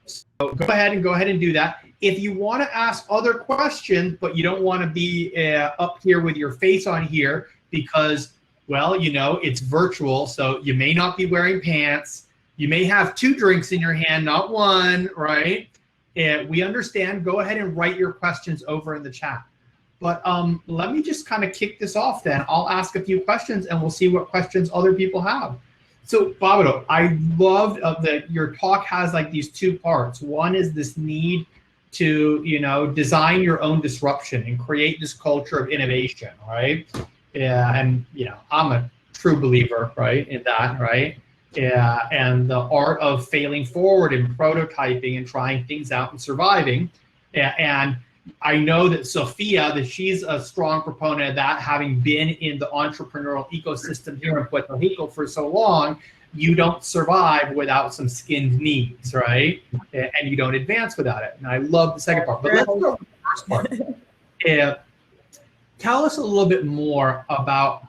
So go ahead and do that. If you want to ask other questions, but you don't want to be up here with your face on here because, well, you know, it's virtual, so you may not be wearing pants. You may have 2 drinks in your hand, not 1, right? We understand. Go ahead and write your questions over in the chat. But let me just kind of kick this off then. I'll ask a few questions and we'll see what questions other people have. So Pablo, I loved that your talk has like these 2 parts. One is this need to, you know, design your own disruption and create this culture of innovation, right? Yeah, and you know, I'm a true believer, right, in that, right? Yeah, and the art of failing forward and prototyping and trying things out and surviving. And I know that Sophia, that she's a strong proponent of that, having been in the entrepreneurial ecosystem here in Puerto Rico for so long. You don't survive without some skinned knees, right? And you don't advance without it. And I love the second part. But let's go with the first part. Tell us a little bit more about,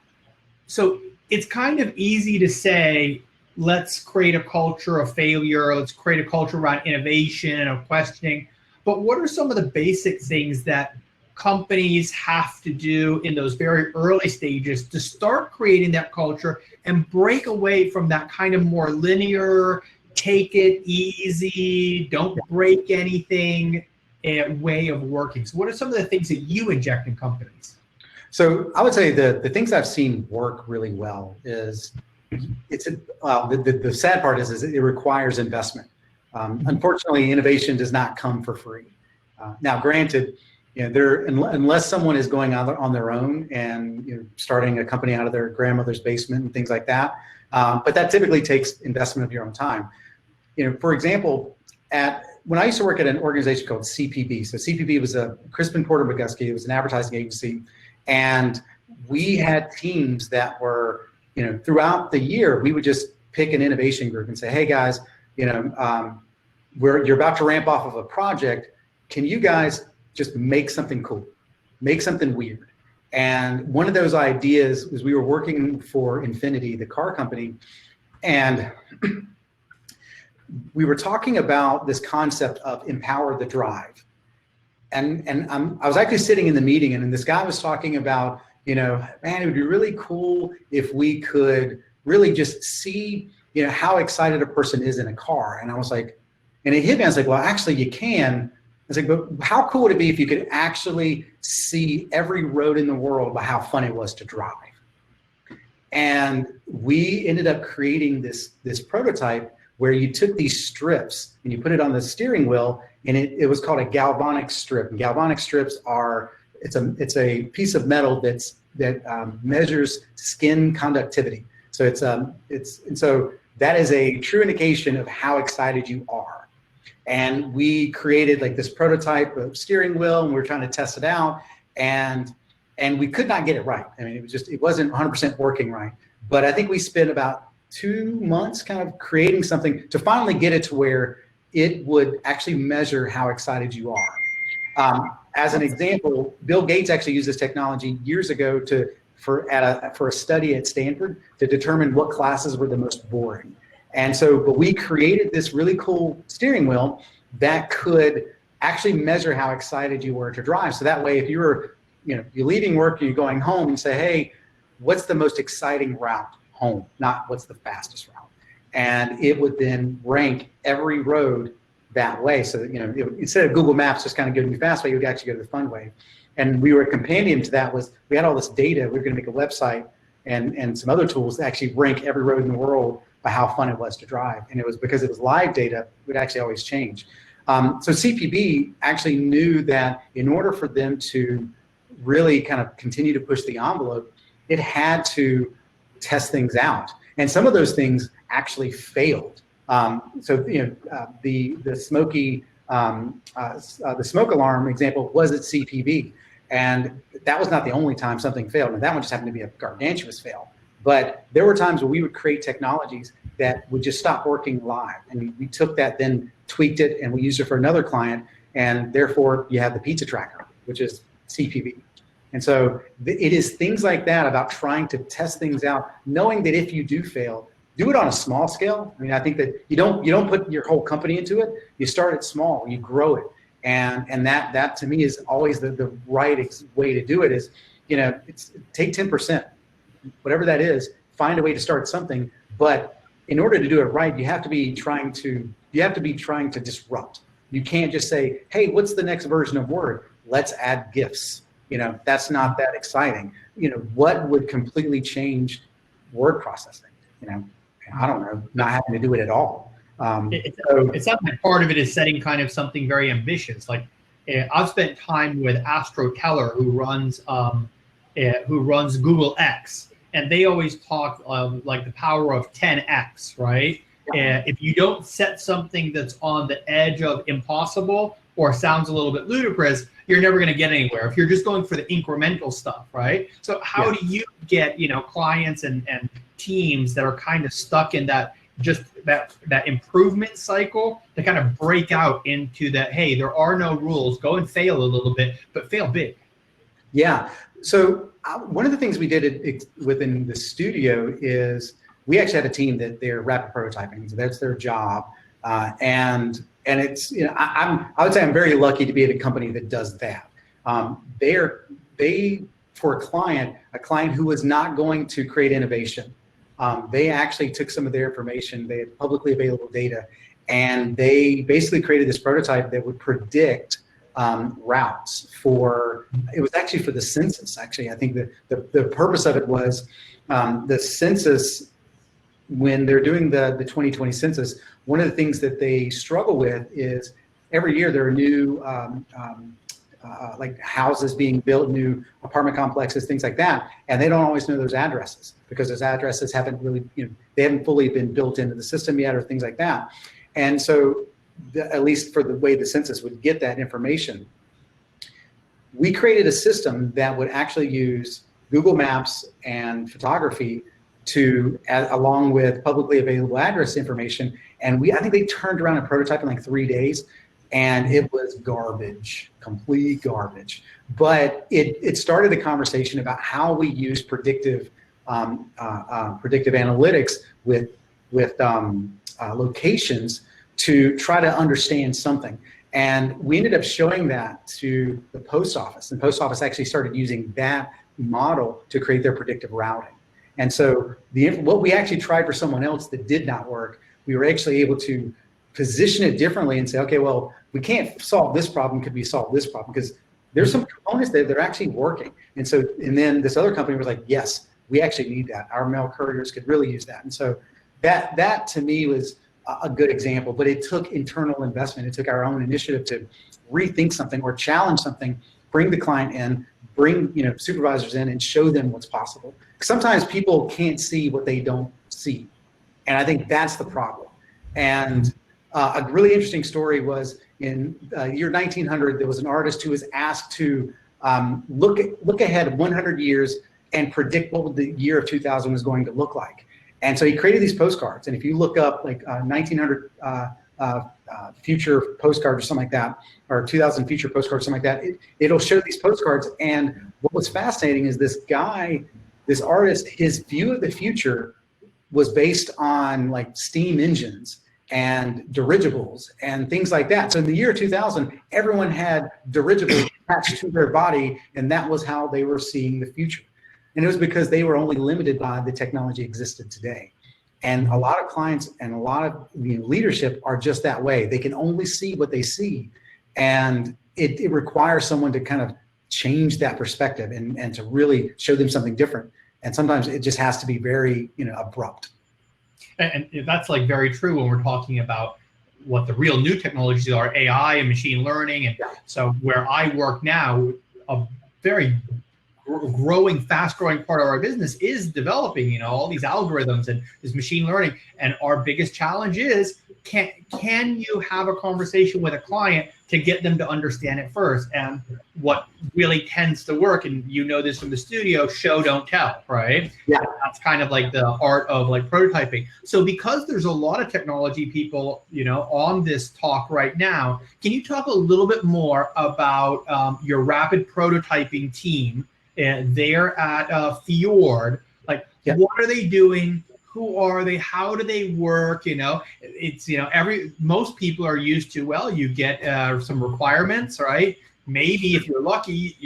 so it's kind of easy to say, let's create a culture of failure, let's create a culture around innovation and of questioning. But what are some of the basic things that companies have to do in those very early stages to start creating that culture and break away from that kind of more linear, take it easy, don't break anything way of working? So what are some of the things that you inject in companies? So I would say the things I've seen work really well is the sad part is it requires investment. Unfortunately, innovation does not come for free. Now, granted, you know, unless someone is going out on their own and, you know, starting a company out of their grandmother's basement and things like that, but that typically takes investment of your own time. You know, for example, when I used to work at an organization called CPB, so CPB was a Crispin Porter McGusky, it was an advertising agency, and we had teams that were, you know, throughout the year, we would just pick an innovation group and say, hey guys, you know, you're about to ramp off of a project. Can you guys just make something cool, make something weird? And one of those ideas was we were working for Infiniti, the car company, and we were talking about this concept of empower the drive. And I was actually sitting in the meeting, and this guy was talking about, you know, man, it would be really cool if we could really just see, you know, how excited a person is in a car. And I was like, and it hit me, I was like, well, actually you can. I was like, but how cool would it be if you could actually see every road in the world by how fun it was to drive? And we ended up creating this prototype where you took these strips and you put it on the steering wheel, and it was called a galvanic strip. And galvanic strips it's a piece of metal that measures skin conductivity. So and so that is a true indication of how excited you are. And we created like this prototype of steering wheel, and we were trying to test it out, and we could not get it right. I mean, it wasn't 100% working right. But I think we spent about 2 months kind of creating something to finally get it to where it would actually measure how excited you are. As an example, Bill Gates actually used this technology years ago for a study at Stanford to determine what classes were the most boring. And so, but we created this really cool steering wheel that could actually measure how excited you were to drive. So that way, if you're leaving work and you're going home, you say, hey, what's the most exciting route home? Not what's the fastest route. And it would then rank every road that way. So, instead of Google Maps just kind of giving you fast way, you would actually go to the fun way. And we were a companion to that was we had all this data. We were going to make a website and some other tools to actually rank every road in the world by how fun it was to drive. And it was because it was live data, it would actually always change. So CPB actually knew that in order for them to really kind of continue to push the envelope, it had to test things out. And some of those things actually failed. The smoke alarm example was at CPB. And that was not the only time something failed. And that one just happened to be a gargantuous fail. But there were times where we would create technologies that would just stop working live. And we took that, then tweaked it, and we used it for another client. And therefore, you have the pizza tracker, which is CPB. And so it is things like that about trying to test things out, knowing that if you do fail, do it on a small scale. I mean, I think that you don't put your whole company into it. You start it small, you grow it. And that to me is always the right way to do it is, take 10%, whatever that is, find a way to start something. But in order to do it right, you have to be trying to disrupt. You can't just say, hey, what's the next version of Word? Let's add GIFs. That's not that exciting. What would completely change word processing? I don't know, not having to do it at all. It sounds like part of it is setting kind of something very ambitious. Like I've spent time with Astro Keller, who runs Google X, and they always talk like the power of 10x, right? If you don't set something that's on the edge of impossible or sounds a little bit ludicrous, you're never going to get anywhere if you're just going for the incremental stuff, right? So how do you get clients and teams that are kind of stuck in that improvement cycle to kind of break out into that, hey, there are no rules, go and fail a little bit, but fail big? Yeah. So one of the things we did within the studio is we actually had a team that they're rapid prototyping. So that's their job. And it's, I would say I'm very lucky to be at a company that does that. For a client who was not going to create innovation, they actually took some of their information, they had publicly available data, and they basically created this prototype that would predict routes it was actually for the census. Actually, I think the purpose of it was the census, when they're doing the 2020 census, one of the things that they struggle with is every year there are new like houses being built, new apartment complexes, things like that, and they don't always know those addresses because those addresses haven't really, they haven't fully been built into the system yet or things like that. And so, at least for the way the census would get that information, we created a system that would actually use Google Maps and photography along with publicly available address information. And I think they turned around a prototype in like 3 days, and it was garbage, complete garbage. But it started a conversation about how we use predictive analytics with locations to try to understand something. And we ended up showing that to the post office, and post office actually started using that model to create their predictive routing. And so what we actually tried for someone else that did not work, we were actually able to position it differently and say, okay, well, we can't solve this problem, could we solve this problem? Because there's some components that are actually working. And then this other company was like, yes, we actually need that. Our mail couriers could really use that. And so that to me was a good example, but it took internal investment. It took our own initiative to rethink something or challenge something, bring the client in, bring supervisors in and show them what's possible. Sometimes people can't see what they don't see. And I think that's the problem. And a really interesting story was in year 1900, there was an artist who was asked to look ahead 100 years and predict what the year of 2000 was going to look like. And so he created these postcards. And if you look up like 1900 future postcard or something like that, or 2000 future postcard, something like that. It'll show these postcards. And what was fascinating is this guy, this artist, his view of the future was based on like steam engines and dirigibles and things like that. So in the year 2000, everyone had dirigibles attached to their body, and that was how they were seeing the future. And it was because they were only limited by the technology existed today. And a lot of clients and a lot of leadership are just that way. They can only see what they see. And it requires someone to kind of change that perspective and to really show them something different. And sometimes it just has to be very, abrupt. And that's like very true when we're talking about what the real new technologies are, AI and machine learning. And so where I work now, a very growing, fast-growing part of our business is developing, all these algorithms and this machine learning. And our biggest challenge is, can you have a conversation with a client to get them to understand it first? And what really tends to work, and this from the studio, show, don't tell, right? Yeah. That's kind of like the art of like prototyping. So because there's a lot of technology people, on this talk right now, can you talk a little bit more about your rapid prototyping team there at Fjord? Like, what are they doing? Who are they? How do they work? It's, most people are used to, well, you get some requirements, right? Maybe if you're lucky,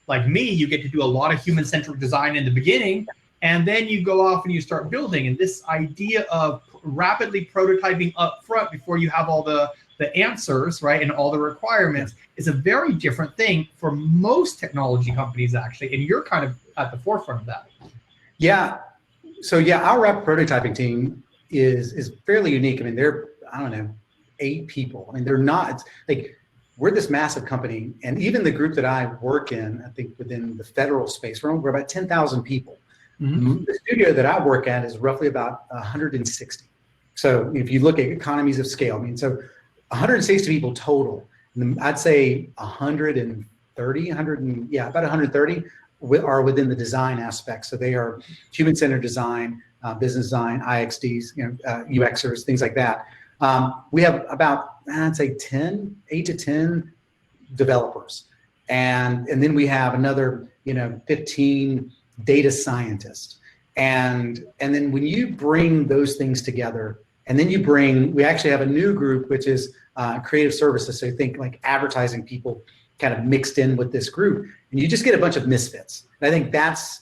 like me, you get to do a lot of human-centric design in the beginning, and then you go off and you start building. And this idea of rapidly prototyping up front before you have all the answers, right, and all the requirements is a very different thing for most technology companies, actually. And you're kind of at the forefront of that. Yeah. So our rapid prototyping team is fairly unique. I mean, they're, 8 people. I mean, they're not, it's like, we're this massive company, and even the group that I work in, I think within the federal space, we're about 10,000 people. Mm-hmm. The studio that I work at is roughly about 160. So if you look at economies of scale, so 160 people total. I'd say 130 are within the design aspect. So they are human-centered design, business design, IXDs, UXers, things like that. We have about, I'd say 8 to 10 developers. And then we have another, 15 data scientists. And then when you bring those things together, and then we actually have a new group, which is creative services. So think like advertising people kind of mixed in with this group, and you just get a bunch of misfits. And I think that's,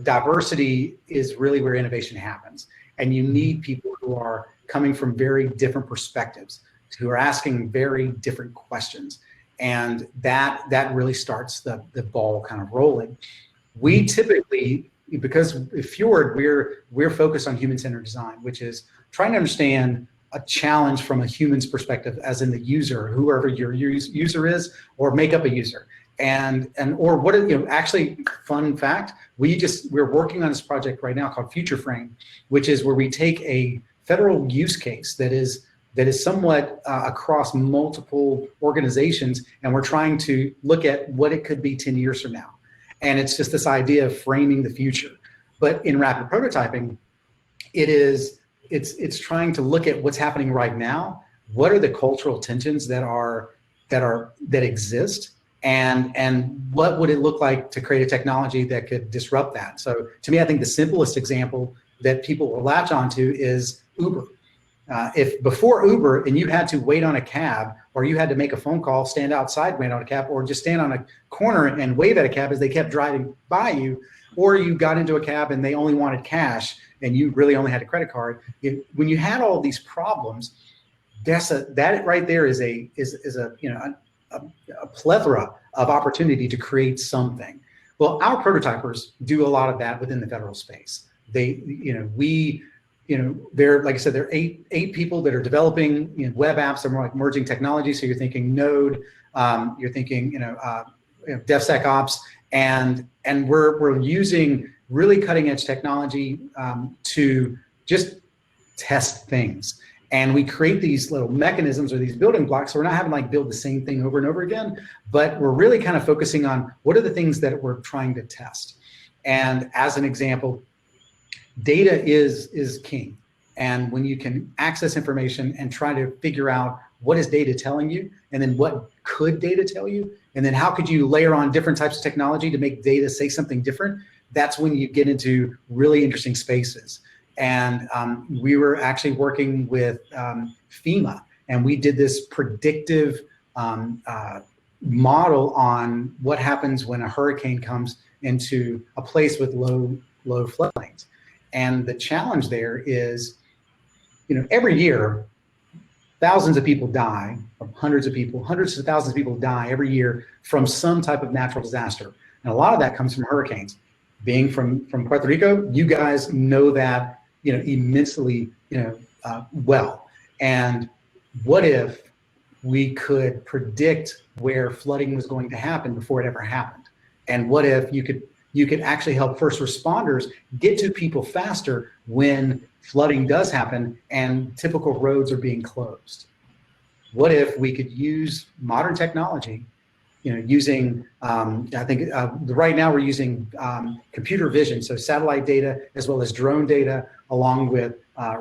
diversity is really where innovation happens. And you need people who are coming from very different perspectives, who are asking very different questions. And that really starts the ball kind of rolling. We typically, because at Fjord, we're focused on human-centered design, which is trying to understand a challenge from a human's perspective, as in the user, whoever your user is, or make up a user. Or what, actually, fun fact, we're working on this project right now called Future Frame, which is where we take a federal use case that is somewhat across multiple organizations, and we're trying to look at what it could be 10 years from now. And it's just this idea of framing the future. But in rapid prototyping, it's trying to look at what's happening right now. What are the cultural tensions that exist, and what would it look like to create a technology that could disrupt that? So to me, I think the simplest example that people will latch onto is Uber. If before Uber and you had to wait on a cab, or you had to make a phone call, stand outside, wait on a cab, or just stand on a corner and wave at a cab as they kept driving by you, or you got into a cab and they only wanted cash and you really only had a credit card. When you had all these problems, that right there is a plethora of opportunity to create something. Well, our prototypers do a lot of that within the federal space. They're, like I said, there are eight people that are developing web apps that are more like merging technology. So you're thinking Node, you're thinking DevSecOps, and we're using really cutting edge technology to just test things. And we create these little mechanisms or these building blocks. So we're not having to build the same thing over and over again, but we're really kind of focusing on what are the things that we're trying to test. And as an example, data is king. And when you can access information and try to figure out what is data telling you, and then what could data tell you, and then how could you layer on different types of technology to make data say something different, that's when you get into really interesting spaces. And we were actually working with FEMA, and we did this predictive model on what happens when a hurricane comes into a place with low floodplains. And the challenge there is, every year, thousands of people die, or hundreds of thousands of people die every year from some type of natural disaster. And a lot of that comes from hurricanes. Being from Puerto Rico, you guys know that, immensely, well. And what if we could predict where flooding was going to happen before it ever happened? And what if you could actually help first responders get to people faster when flooding does happen and typical roads are being closed? What if we could use modern technology, using, I think right now we're using computer vision, so satellite data as well as drone data, along with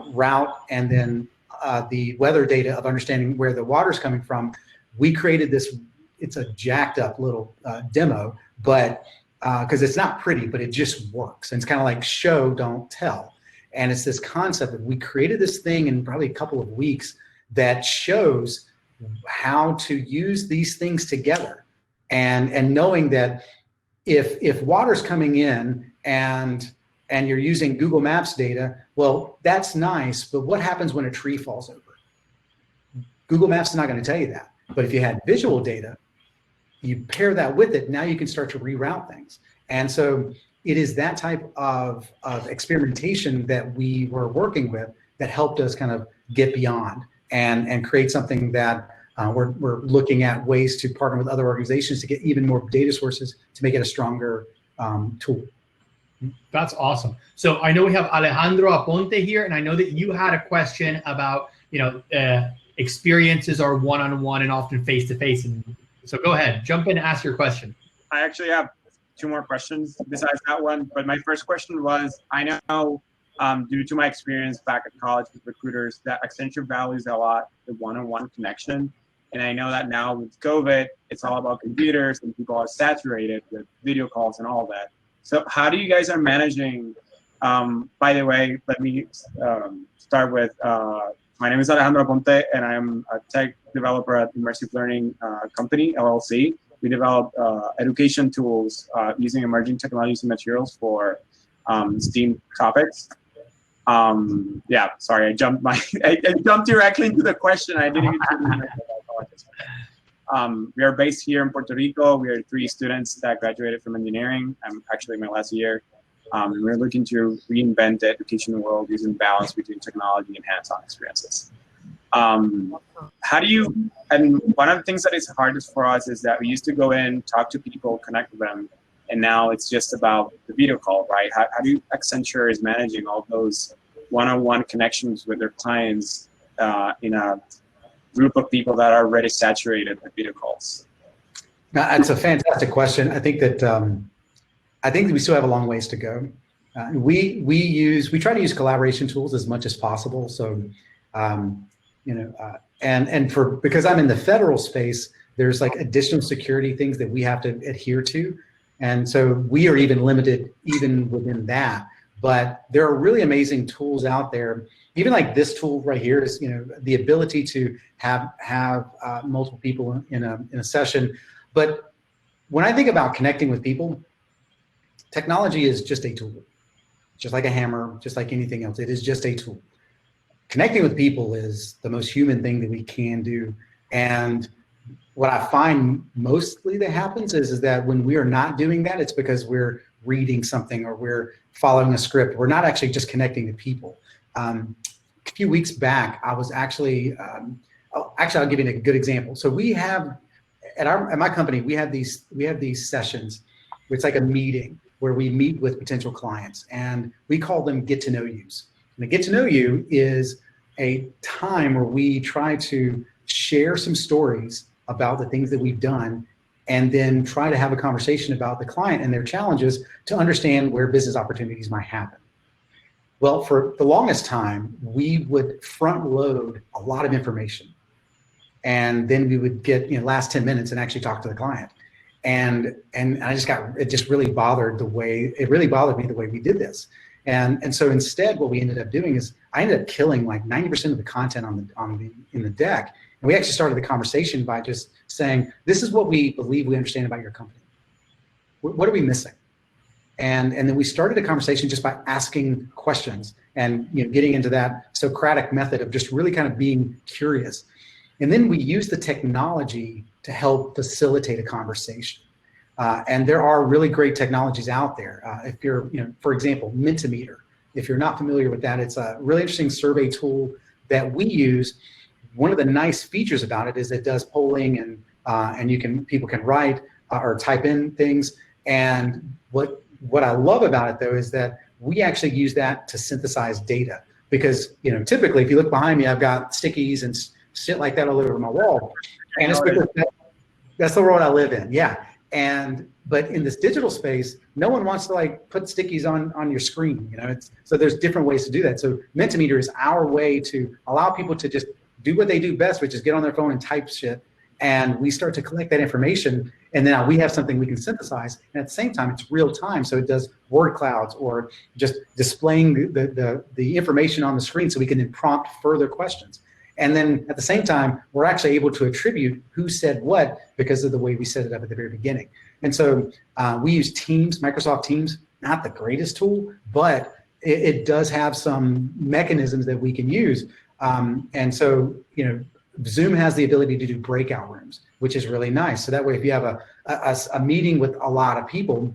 route and then the weather data of understanding where the water's coming from. We created this, it's a jacked up little demo, but because it's not pretty, but it just works. And it's kind of like show, don't tell. And it's this concept that we created this thing in probably a couple of weeks that shows how to use these things together. And knowing that if water's coming in and you're using Google Maps data, well, that's nice, but what happens when a tree falls over? Google Maps is not going to tell you that. But if you had visual data, you pair that with it, now you can start to reroute things. And so it is that type of experimentation that we were working with that helped us kind of get beyond and create something that we're looking at ways to partner with other organizations to get even more data sources to make it a stronger tool. That's awesome. So I know we have Alejandro Aponte here, and I know that you had a question about, experiences are one-on-one and often face-to-face. And so go ahead, jump in and ask your question. I actually have two more questions besides that one. But my first question was, I know due to my experience back at college with recruiters, that Accenture values a lot the one-on-one connection. And I know that now with COVID, it's all about computers and people are saturated with video calls and all that. So how do you guys are managing, by the way, let me start with, my name is Alejandro Ponte, and I'm a tech developer at Immersive Learning Company, LLC. We develop education tools using emerging technologies and materials for STEAM topics. Yeah, sorry, I jumped directly into the question. I didn't even we are based here in Puerto Rico. We are 3 students that graduated from engineering. I'm actually in my last year. We're looking to reinvent the education world using balance between technology and hands-on experiences. How do you, and one of the things that is hardest for us is that we used to go in, talk to people, connect with them, and now it's just about the video call, right? How do Accenture is managing all those one-on-one connections with their clients in a group of people that are already saturated with video calls? That's a fantastic question. I think that we still have a long ways to go. We try to use collaboration tools as much as possible. So, because I'm in the federal space, there's like additional security things that we have to adhere to. And so we are even limited even within that. But there are really amazing tools out there. Even like this tool right here is, the ability to have multiple people in a session. But when I think about connecting with people, technology is just a tool, just like a hammer, just like anything else. It is just a tool. Connecting with people is the most human thing that we can do. And what I find mostly that happens is that when we are not doing that, it's because we're reading something or we're following a script. We're not actually just connecting to people. A few weeks back, I was actually I'll give you a good example. So we have at my company, we have these sessions. It's like a meeting where we meet with potential clients, and we call them get to know yous. And a get to know you is a time where we try to share some stories about the things that we've done, and then try to have a conversation about the client and their challenges to understand where business opportunities might happen. Well, for the longest time, we would front load a lot of information. And then we would get, last 10 minutes and actually talk to the client. And it just really bothered me the way we did this. And so instead, what we ended up doing is I ended up killing like 90% of the content in the deck. And we actually started the conversation by just saying, this is what we believe we understand about your company. What are we missing? And then we started a conversation just by asking questions and getting into that Socratic method of just really kind of being curious. And then we use the technology to help facilitate a conversation. And there are really great technologies out there. If you're, for example, Mentimeter. If you're not familiar with that, it's a really interesting survey tool that we use. One of the nice features about it is it does polling and people can write or type in things. And what I love about it though is that we actually use that to synthesize data, because typically if you look behind me, I've got stickies and shit like that all over my wall, and it's because that's the world I live in. Yeah. But in this digital space, no one wants to like put stickies on your screen. So there's different ways to do that. So Mentimeter is our way to allow people to just do what they do best, which is get on their phone and type shit. And we start to collect that information, and then we have something we can synthesize. And at the same time, it's real time. So it does word clouds or just displaying the information on the screen so we can then prompt further questions. And then at the same time, we're actually able to attribute who said what because of the way we set it up at the very beginning. And so we use Teams, Microsoft Teams, not the greatest tool, but it does have some mechanisms that we can use. And so, Zoom has the ability to do breakout rooms, which is really nice. So that way, if you have a meeting with a lot of people,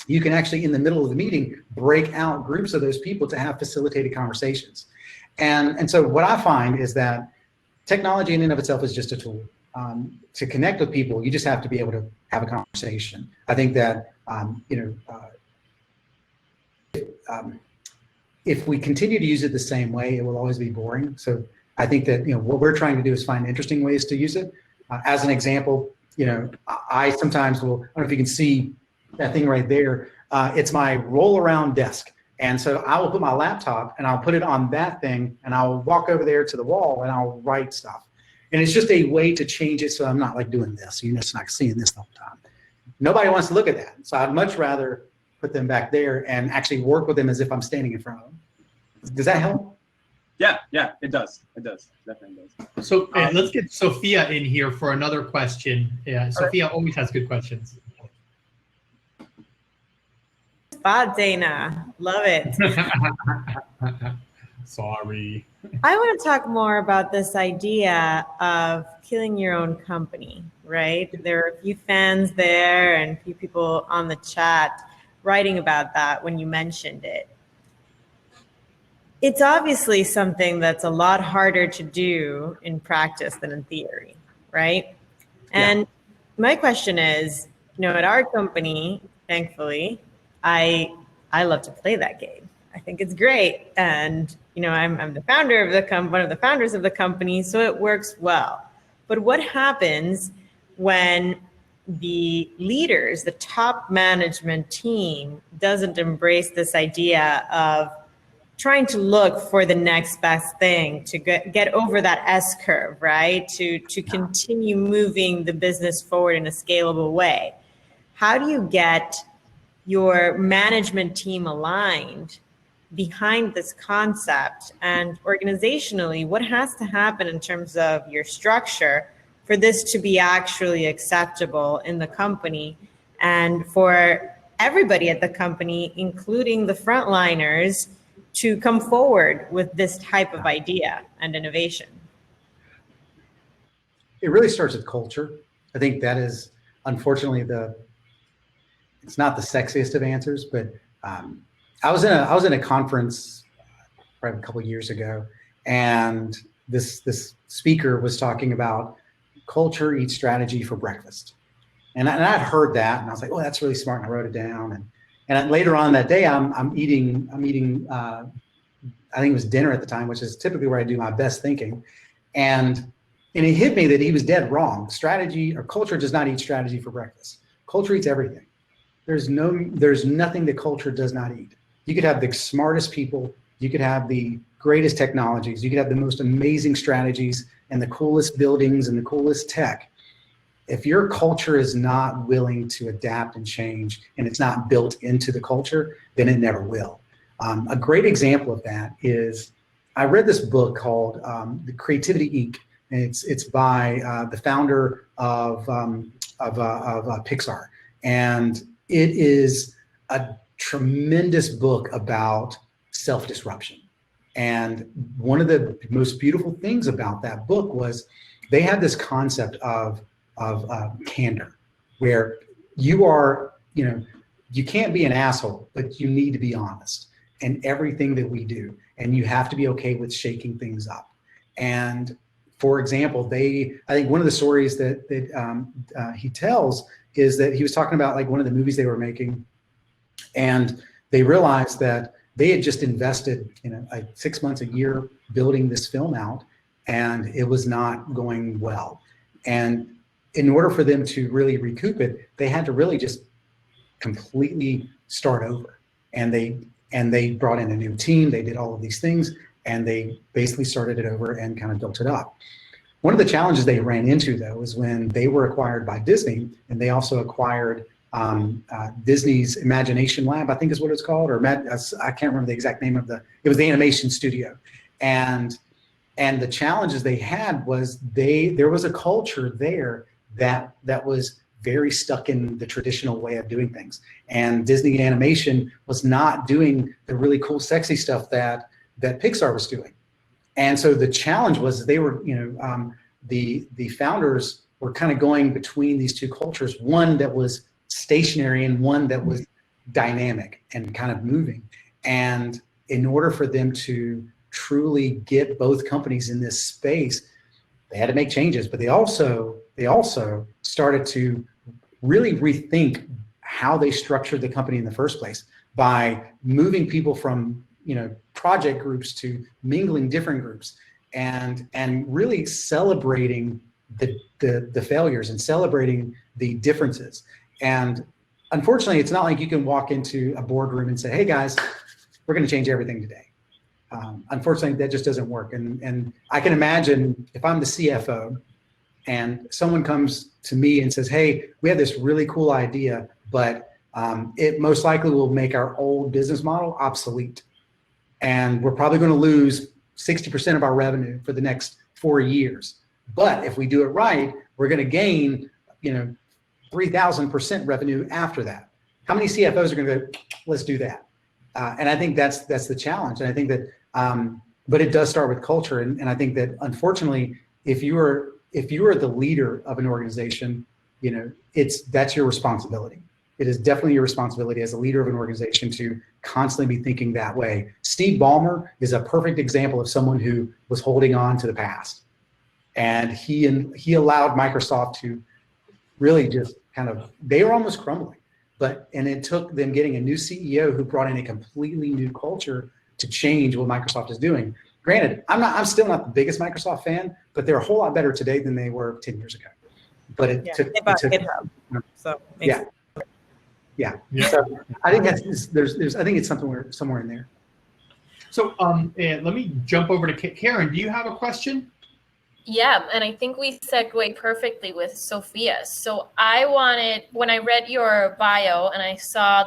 you can actually, in the middle of the meeting, break out groups of those people to have facilitated conversations. And so what I find is that technology in and of itself is just a tool. To connect with people, you just have to be able to have a conversation. I think that, if we continue to use it the same way, it will always be boring. So I think that, what we're trying to do is find interesting ways to use it. As an example, I sometimes will, I don't know if you can see that thing right there. It's my roll around desk. And so I will put my laptop and I'll put it on that thing and I'll walk over there to the wall and I'll write stuff. And it's just a way to change it so I'm not like doing this. You're just not seeing this the whole time. Nobody wants to look at that. So I'd much rather put them back there and actually work with them as if I'm standing in front of them. Does that help? Yeah, it does. It does. Definitely does. So let's get Sophia in here for another question. Yeah, Sophia always has good questions. Spot, Dana. Love it. Sorry. I want to talk more about this idea of killing your own company, right? There are a few fans there and a few people on the chat writing about that when you mentioned it. It's obviously something that's a lot harder to do in practice than in theory, right? And my question is, at our company, thankfully, I love to play that game. I think it's great. And, I'm the founder of the one of the founders of the company, so it works well. But what happens when the leaders, the top management team, doesn't embrace this idea of trying to look for the next best thing to get over that S curve, right? To continue moving the business forward in a scalable way? How do you get your management team aligned behind this concept? And organizationally, what has to happen in terms of your structure for this to be actually acceptable in the company and for everybody at the company, including the frontliners, to come forward with this type of idea and innovation? It really starts with culture. I think that is, unfortunately, it's not the sexiest of answers, but I was in a conference probably a couple of years ago, and this speaker was talking about culture eats strategy for breakfast. And I'd heard that, and I was like, oh, that's really smart, and I wrote it down. And later on that day, I'm eating. I think it was dinner at the time, which is typically where I do my best thinking. And it hit me that he was dead wrong. Strategy or culture does not eat strategy for breakfast. Culture eats everything. There's nothing that culture does not eat. You could have the smartest people, you could have the greatest technologies, you could have the most amazing strategies and the coolest buildings and the coolest tech. If your culture is not willing to adapt and change, and it's not built into the culture, then it never will. A great example of that is, I read this book called The Creativity Inc. And it's by the founder of Pixar, and it is a tremendous book about self-disruption. And one of the most beautiful things about that book was they had this concept of candor, where you are, you can't be an asshole, but you need to be honest in everything that we do, and you have to be okay with shaking things up. And for example, I think one of the stories that he tells is that he was talking about like one of the movies they were making, and they realized that they had just invested, like 6 months, a year building this film out, and it was not going well. And in order for them to really recoup it, they had to really just completely start over. And they brought in a new team, they did all of these things, and they basically started it over and kind of built it up. One of the challenges they ran into, though, was when they were acquired by Disney, and they also acquired Disney's Imagination Lab, I think is what it's called, or I can't remember the exact name of it was the animation studio. And the challenges they had was there was a culture there that was very stuck in the traditional way of doing things. And Disney Animation was not doing the really cool, sexy stuff that Pixar was doing. And so the challenge was they were, the founders were kind of going between these two cultures, one that was stationary and one that was dynamic and kind of moving. And in order for them to truly get both companies in this space, they had to make changes, but they also started to really rethink how they structured the company in the first place by moving people from project groups to mingling different groups, and really celebrating the failures and celebrating the differences. And unfortunately, it's not like you can walk into a boardroom and say, hey guys, we're going to change everything today. Unfortunately, that just doesn't work. And I can imagine if I'm the CFO and someone comes to me and says, hey, we have this really cool idea, but it most likely will make our old business model obsolete. And we're probably going to lose 60% of our revenue for the next 4 years. But if we do it right, we're going to gain, 3,000% revenue after that. How many CFOs are going to go, let's do that? And I think that's the challenge. And I think that, but it does start with culture. And I think that unfortunately, if you are the leader of an organization, that's your responsibility. It is definitely your responsibility as a leader of an organization to constantly be thinking that way. Steve Ballmer is a perfect example of someone who was holding on to the past. And he allowed Microsoft to really just they were almost crumbling. And it took them getting a new CEO who brought in a completely new culture to change what Microsoft is doing. Granted, I'm still not the biggest Microsoft fan, but they're a whole lot better today than they were 10 years ago. But it took GitHub. So yeah. So I think I think it's somewhere in there. So let me jump over to Karen. Do you have a question? Yeah, and I think we segue perfectly with Sophia. So when I read your bio and I saw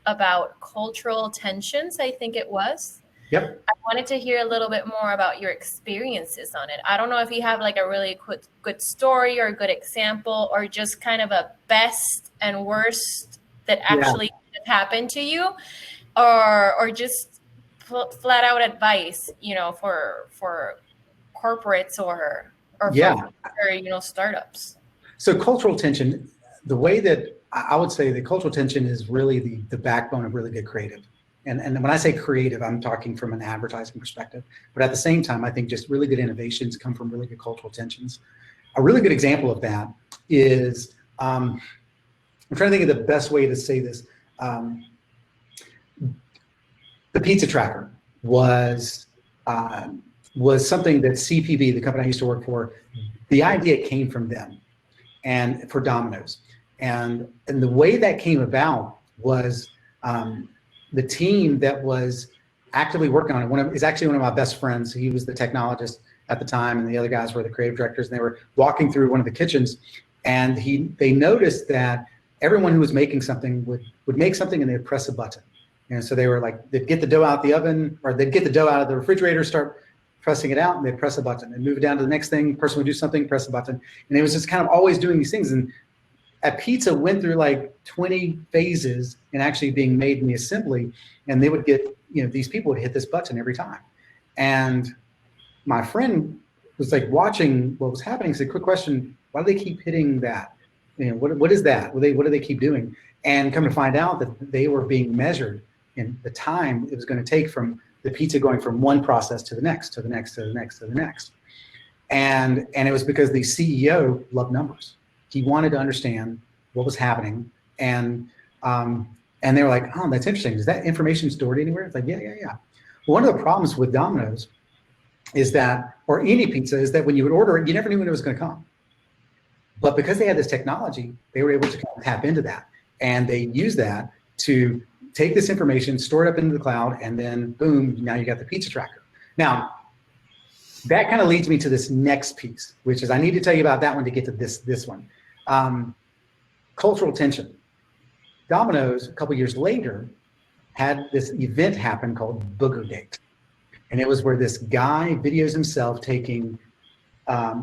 about cultural tensions, I think it was. Yep. I wanted to hear a little bit more about your experiences on it. I don't know if you have like a really good story or a good example, or just kind of a best and worst that actually happened to you, or just flat out advice, for corporates or startups. So cultural tension, the way that I would say the cultural tension is really the backbone of really good creative. And when I say creative, I'm talking from an advertising perspective. But at the same time, I think just really good innovations come from really good cultural tensions. A really good example of that is, I'm trying to think of the best way to say this. The pizza tracker was something that CPB, the company I used to work for, the idea came from them and for Domino's. And the way that came about was the team that was actively working on it. He's actually one of my best friends. He was the technologist at the time, and the other guys were the creative directors, and they were walking through one of the kitchens, and they noticed that everyone who was making something would make something and they'd press a button. And so they were like, they'd get the dough out the oven, or they'd get the dough out of the refrigerator, start pressing it out, and they'd press a button and move it down to the next thing. The person would do something, press a button. And it was just kind of always doing these things. And at pizza went through like 20 phases in actually being made in the assembly. And they would get, these people would hit this button every time. And my friend was like watching what was happening. He said, quick question, why do they keep hitting that? What is that? What do they keep doing? And come to find out that they were being measured in the time it was going to take from the pizza going from one process to the next, to the next, to the next, to the next. And it was because the CEO loved numbers. He wanted to understand what was happening. And they were like, oh, that's interesting. Is that information stored anywhere? It's like, yeah. Well, one of the problems with Domino's is that, or any pizza, is that when you would order it, you never knew when it was going to come. But because they had this technology, they were able to kind of tap into that. And they used that to take this information, store it up into the cloud, and then boom, now you got the pizza tracker. Now, that kind of leads me to this next piece, which is I need to tell you about that one to get to this one. Cultural tension. Domino's, a couple years later, had this event happen called Booger Date. And it was where this guy videos himself taking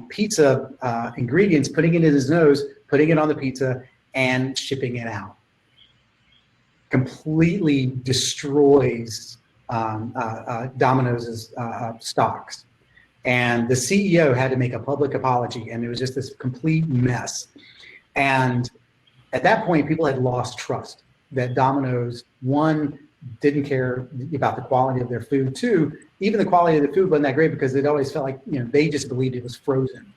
pizza ingredients, putting it in his nose, putting it on the pizza, and shipping it out. Completely destroys Domino's stocks. And the CEO had to make a public apology, and it was just this complete mess. And at that point, people had lost trust that Domino's, one, didn't care about the quality of their food. Two, even the quality of the food wasn't that great because it always felt like they just believed it was frozen.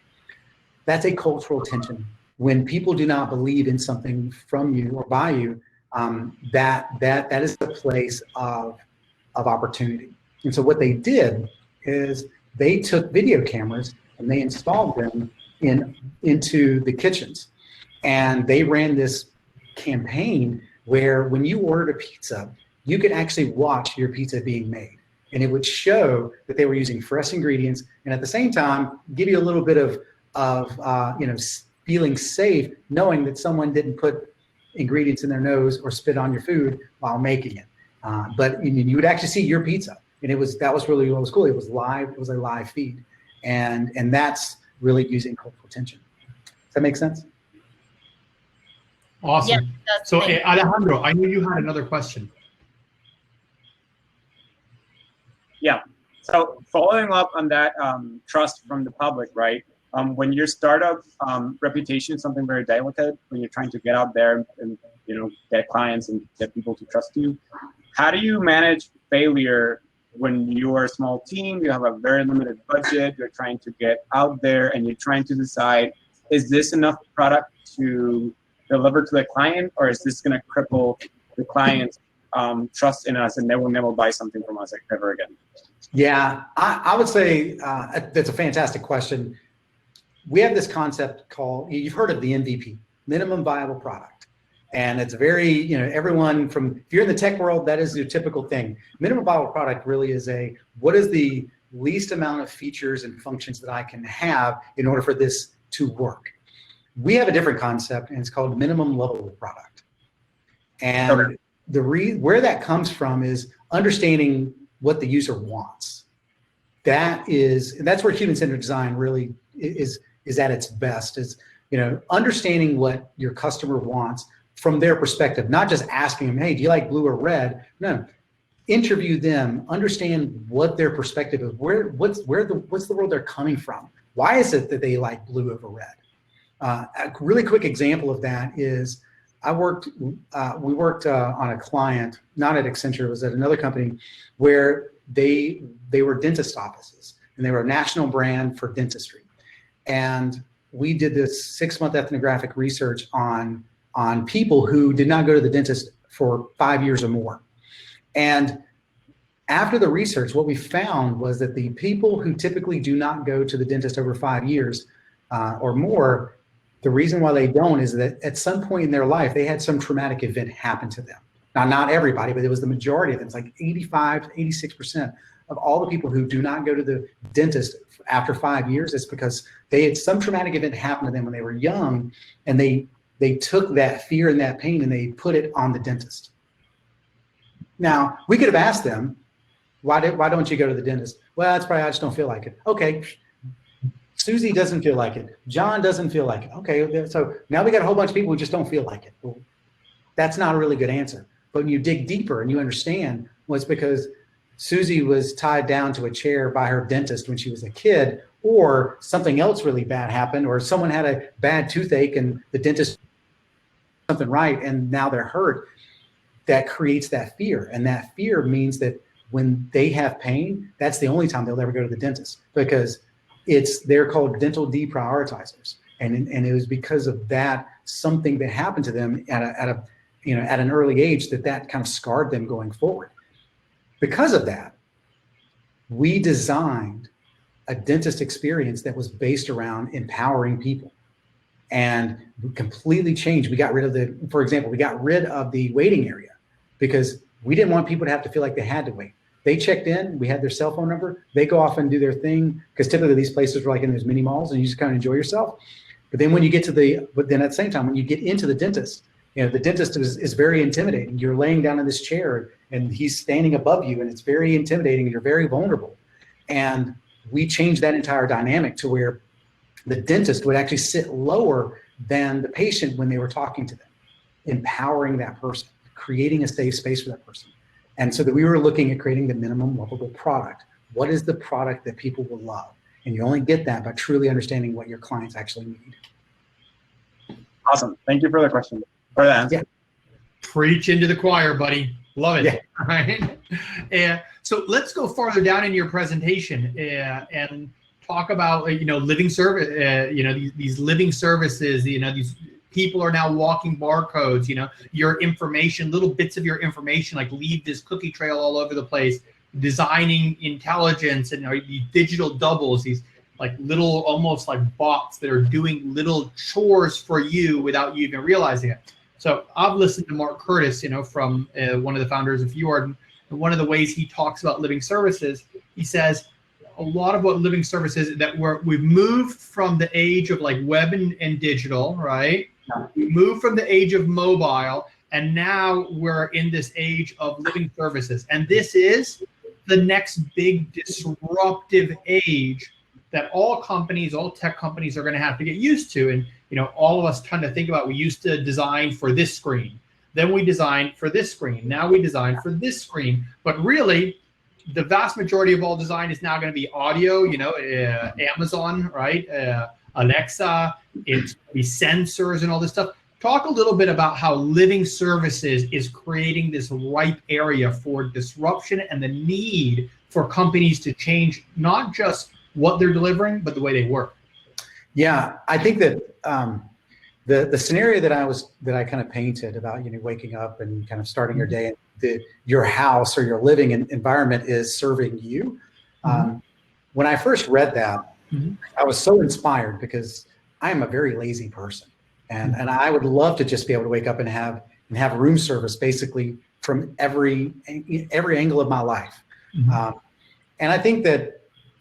That's a cultural tension. When people do not believe in something from you or by you, that is the place of opportunity. And so what they did is they took video cameras and they installed them into the kitchens. And they ran this campaign where when you ordered a pizza, you could actually watch your pizza being made. And it would show that they were using fresh ingredients, and at the same time, give you a little bit of feeling safe, knowing that someone didn't put ingredients in their nose or spit on your food while making it. But you would actually see your pizza, and that was really what was cool. It was live. It was a live feed, and that's really using cultural tension. Does that make sense? Awesome. Yeah, so Alejandro, I knew you had another question. Yeah. So following up on that trust from the public, right? When your startup reputation is something very delicate, when you're trying to get out there and get clients and get people to trust you, how do you manage failure when you are a small team, you have a very limited budget, you're trying to get out there and you're trying to decide, is this enough product to deliver to the client, or is this going to cripple the client's trust in us and they will never buy something from us ever again? Yeah, I would say that's a fantastic question. We have this concept called, you've heard of the MVP, minimum viable product. And it's very, everyone from, if you're in the tech world, that is your typical thing. Minimum viable product really is what is the least amount of features and functions that I can have in order for this to work? We have a different concept, and it's called minimum lovable product. And where that comes from is understanding what the user wants. That's where human-centered design really is at its best, is understanding what your customer wants from their perspective, not just asking them, hey, do you like blue or red? No, interview them, understand what their perspective is, what's the world they're coming from. Why is it that they like blue over red? A really quick example of that is we worked on a client, not at Accenture, it was at another company, where they were dentist offices, and they were a national brand for dentistry. And we did this 6-month ethnographic research on people who did not go to the dentist for 5 years or more. And after the research, what we found was that the people who typically do not go to the dentist over 5 years or more, the reason why they don't is that at some point in their life, they had some traumatic event happen to them. Now, not everybody, but it was the majority of them. It's like 85 to 86% of all the people who do not go to the dentist after 5 years. It's because they had some traumatic event happen to them when they were young, and they took that fear and that pain and they put it on the dentist. Now, we could have asked them, why don't you go to the dentist? Well, that's probably, I just don't feel like it. Okay. Susie doesn't feel like it. John doesn't feel like it. Okay, so now we got a whole bunch of people who just don't feel like it. Well, that's not a really good answer. But when you dig deeper and you understand, well, it's because Susie was tied down to a chair by her dentist when she was a kid, or something else really bad happened, or someone had a bad toothache and the dentist did something right and now they're hurt. That creates that fear. And that fear means that when they have pain, that's the only time they'll ever go to the dentist, because they're called dental deprioritizers. And it was because of that, something that happened to them at an early age that kind of scarred them going forward. Because of that, we designed a dentist experience that was based around empowering people, and we completely changed. We got rid of the waiting area, because we didn't want people to have to feel like they had to wait. They checked in, we had their cell phone number, they go off and do their thing, because typically these places are like in those mini malls and you just kind of enjoy yourself. But then when you get at the same time, when you get into the dentist, the dentist is very intimidating. You're laying down in this chair and he's standing above you, and it's very intimidating and you're very vulnerable. And we changed that entire dynamic to where the dentist would actually sit lower than the patient when they were talking to them, empowering that person, creating a safe space for that person. And so that we were looking at creating the minimum lovable product. What is the product that people will love? And you only get that by truly understanding what your clients actually need. Awesome. Thank you for the question. For the answer. Yeah. Preach into the choir, buddy. Love it. Yeah. All right. So let's go farther down in your presentation and talk about living service. These living services. These people are now walking barcodes. Your information, little bits of your information, like leave this cookie trail all over the place. Designing intelligence and these digital doubles, these like little, almost like bots that are doing little chores for you without you even realizing it. So I've listened to Mark Curtis, from one of the founders of Fjord, and one of the ways he talks about living services, he says a lot of what living services that we've moved from the age of like web and digital, right? We moved from the age of mobile, and now we're in this age of living services. And this is the next big disruptive age that all tech companies are going to have to get used to. And, all of us trying to think about, we used to design for this screen. Then we designed for this screen. Now we design for this screen. But really, the vast majority of all design is now going to be audio, Amazon, right? Alexa, it's be sensors and all this stuff. Talk a little bit about how living services is creating this ripe area for disruption and the need for companies to change not just what they're delivering, but the way they work. Yeah, I think that the scenario that I kind of painted about waking up and kind of starting your day, and your house or your living environment is serving you. When I first read that, I was so inspired, because I am a very lazy person. And I would love to just be able to wake up and have room service basically from every angle of my life. And I think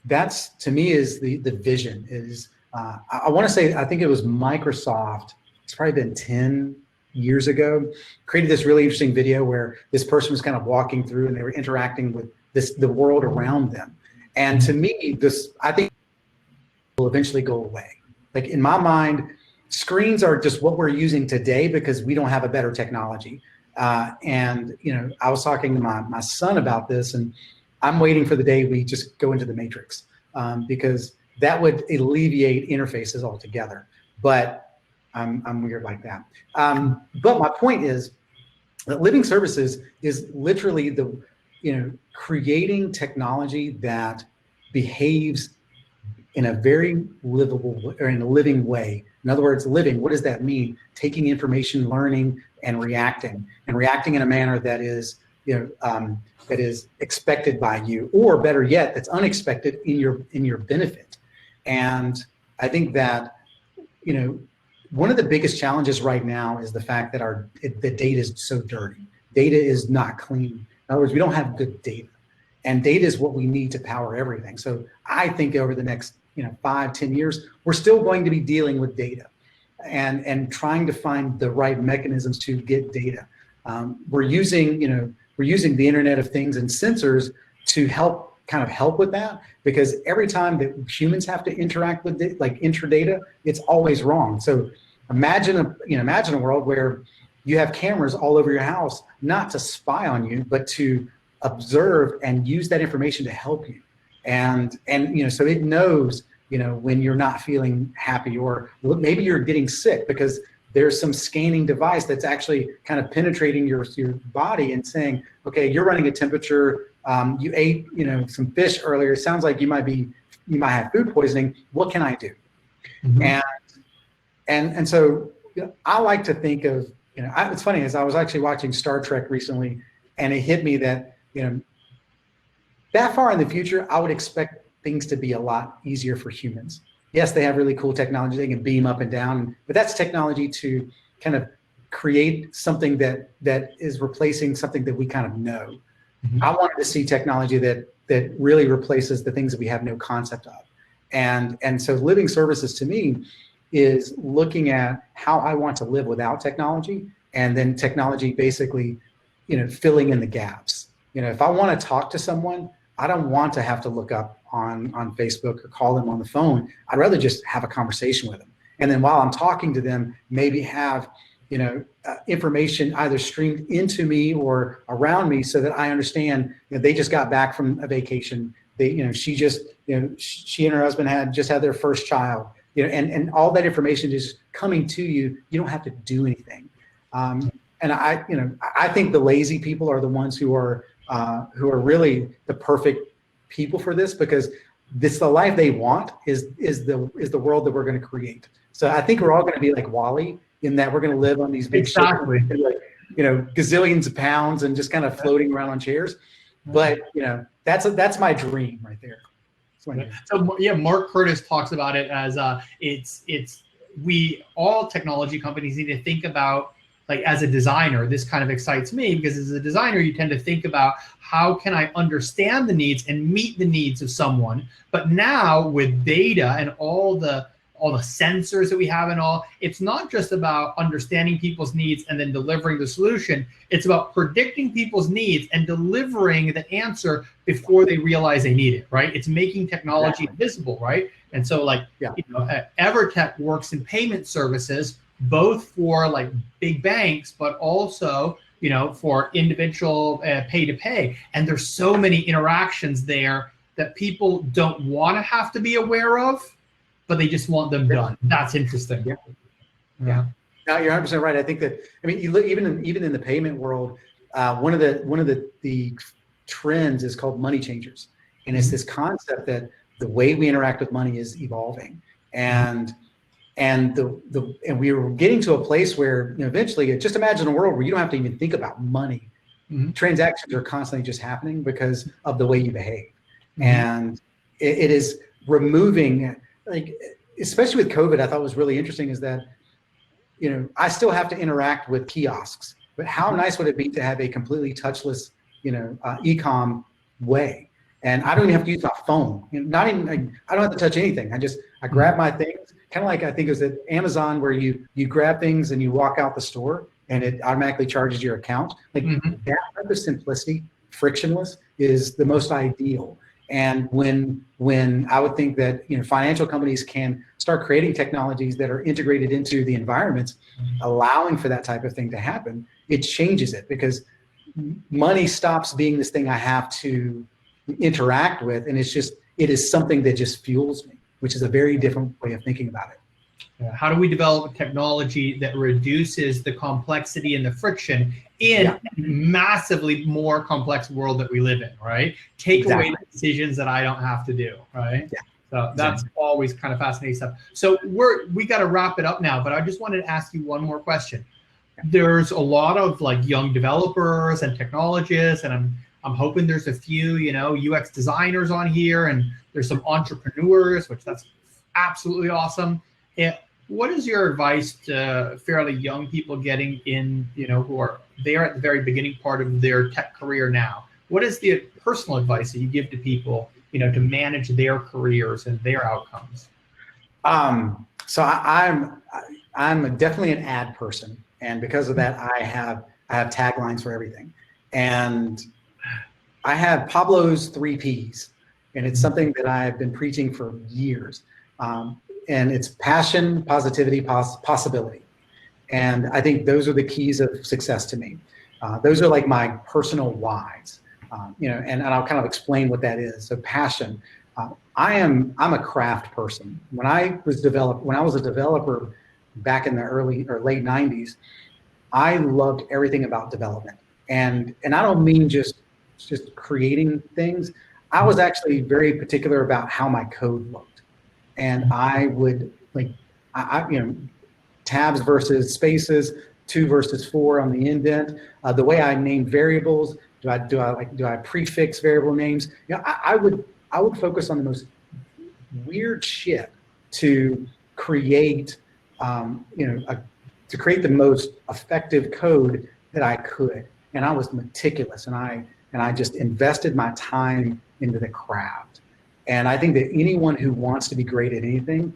that's, to me, is the vision is, I want to say, I think it was Microsoft, it's probably been 10 years ago, created this really interesting video where this person was kind of walking through and they were interacting with the world around them. And to me, I think will eventually go away. Like in my mind, screens are just what we're using today because we don't have a better technology. And I was talking to my son about this, and I'm waiting for the day we just go into the matrix, because that would alleviate interfaces altogether. But I'm weird like that. But my point is that living services is literally creating technology that behaves in a very livable or in a living way. In other words, living, what does that mean? Taking information, learning, and reacting in a manner that is, that is expected by you, or better yet, that's unexpected in your benefit. And I think that, one of the biggest challenges right now is the fact that the data is so dirty. data is not clean. In other words, we don't have good data. And data is what we need to power everything. So I think over the next 5, 10 years, we're still going to be dealing with data and trying to find the right mechanisms to get data. We're using the Internet of Things and sensors to help with that, because every time that humans have to interact with it, like enter data, it's always wrong. So imagine a world where you have cameras all over your house, not to spy on you, but to observe and use that information to help you. And so it knows, when you're not feeling happy, or maybe you're getting sick because there's some scanning device that's actually kind of penetrating your body and saying, okay, you're running a temperature, you ate, some fish earlier. It sounds like you might have food poisoning. What can I do? Mm-hmm. And so I like to think of, it's funny, as I was actually watching Star Trek recently, and it hit me that, that far in the future, I would expect things to be a lot easier for humans. Yes, they have really cool technology. They can beam up and down, but that's technology to kind of create something that is replacing something that we kind of know. Mm-hmm. I wanted to see technology that really replaces the things that we have no concept of. And so living services to me is looking at how I want to live without technology, and then technology basically, filling in the gaps. If I want to talk to someone, I don't want to have to look up on Facebook or call them on the phone. I'd rather just have a conversation with them. And then while I'm talking to them, maybe have, information either streamed into me or around me, so that I understand, they just got back from a vacation. They, she and her husband just had their first child, and all that information is coming to you. You don't have to do anything. And I think the lazy people are the ones who are really the perfect people for this, because this the life they want is the world that we're going to create. So I think we're all going to be like Wall-E, in that we're going to live on these big ships, like, gazillions of pounds, and just kind of floating around on chairs. But that's my dream right there. So yeah, Mark Curtis talks about it as we all technology companies need to think about, like, as a designer, this kind of excites me, because as a designer, you tend to think about how can I understand the needs and meet the needs of someone. But now with data and all the sensors that we have and all, it's not just about understanding people's needs and then delivering the solution. It's about predicting people's needs and delivering the answer before they realize they need it, right? It's making technology visible, right? And so, like, EverTech works in payment services, both for like big banks, but also, for individual pay to pay. And there's so many interactions there that people don't want to have to be aware of, but they just want them done. That's interesting. Yeah. No, you're 100% right. I think that, you look even in the payment world, one of the trends is called money changers, and it's this concept that the way we interact with money is evolving, and we were getting to a place where, eventually, just imagine a world where you don't have to even think about money. Mm-hmm. Transactions are constantly just happening because of the way you behave, and it is removing. Like, especially with COVID, I thought was really interesting is that, I still have to interact with kiosks, but how nice would it be to have a completely touchless, e-com way? And I don't even have to use my phone. I don't have to touch anything. I grab my things, kind of like, I think it was at Amazon, where you grab things and you walk out the store and it automatically charges your account. Like, that type of simplicity, frictionless, is the most ideal. And when I would think that, financial companies can start creating technologies that are integrated into the environments, allowing for that type of thing to happen, it changes it, because money stops being this thing I have to interact with, and it is something that just fuels me, which is a very different way of thinking about it. How do we develop a technology that reduces the complexity and the friction in a massively more complex world that we live in, right? Take away the decisions that I don't have to do, right? Yeah. So that's always kind of fascinating stuff. So we got to wrap it up now, but I just wanted to ask you one more question. There's a lot of like young developers and technologists, and I'm hoping there's a few, UX designers on here, and there's some entrepreneurs, which that's absolutely awesome. what is your advice to fairly young people getting in, who are there at the very beginning part of their tech career now? What is the personal advice that you give to people, to manage their careers and their outcomes? So I'm definitely an ad person, and because of that, I have taglines for everything, and I have Pablo's 3 Ps, and it's something that I've been preaching for years, and it's passion, positivity, possibility, and I think those are the keys of success to me. Those are like my personal whys, and I'll kind of explain what that is. So passion. I'm a craft person. When I was a developer back in the early or late 90s, I loved everything about development. And I don't mean just creating things. I was actually very particular about how my code looked. And I would tabs versus spaces, 2 versus 4 on the indent, the way I name variables. Do I prefix variable names? I would focus on the most weird shit to create, to create the most effective code that I could. And I was meticulous, and I just invested my time into the craft. And I think that anyone who wants to be great at anything,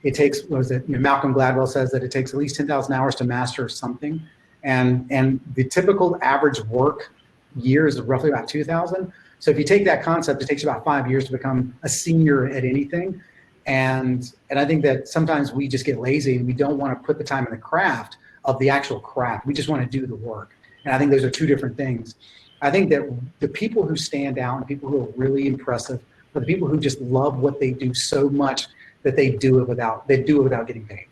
it takes, Malcolm Gladwell says that it takes at least 10,000 hours to master something. And the typical average work year is roughly about 2,000. So if you take that concept, it takes you about 5 years to become a senior at anything. And I think that sometimes we just get lazy and we don't want to put the time in the craft of the actual craft. We just want to do the work. And I think those are 2 different things. I think that the people who stand out and people who are really impressive are the people who just love what they do so much that they do it without getting paid.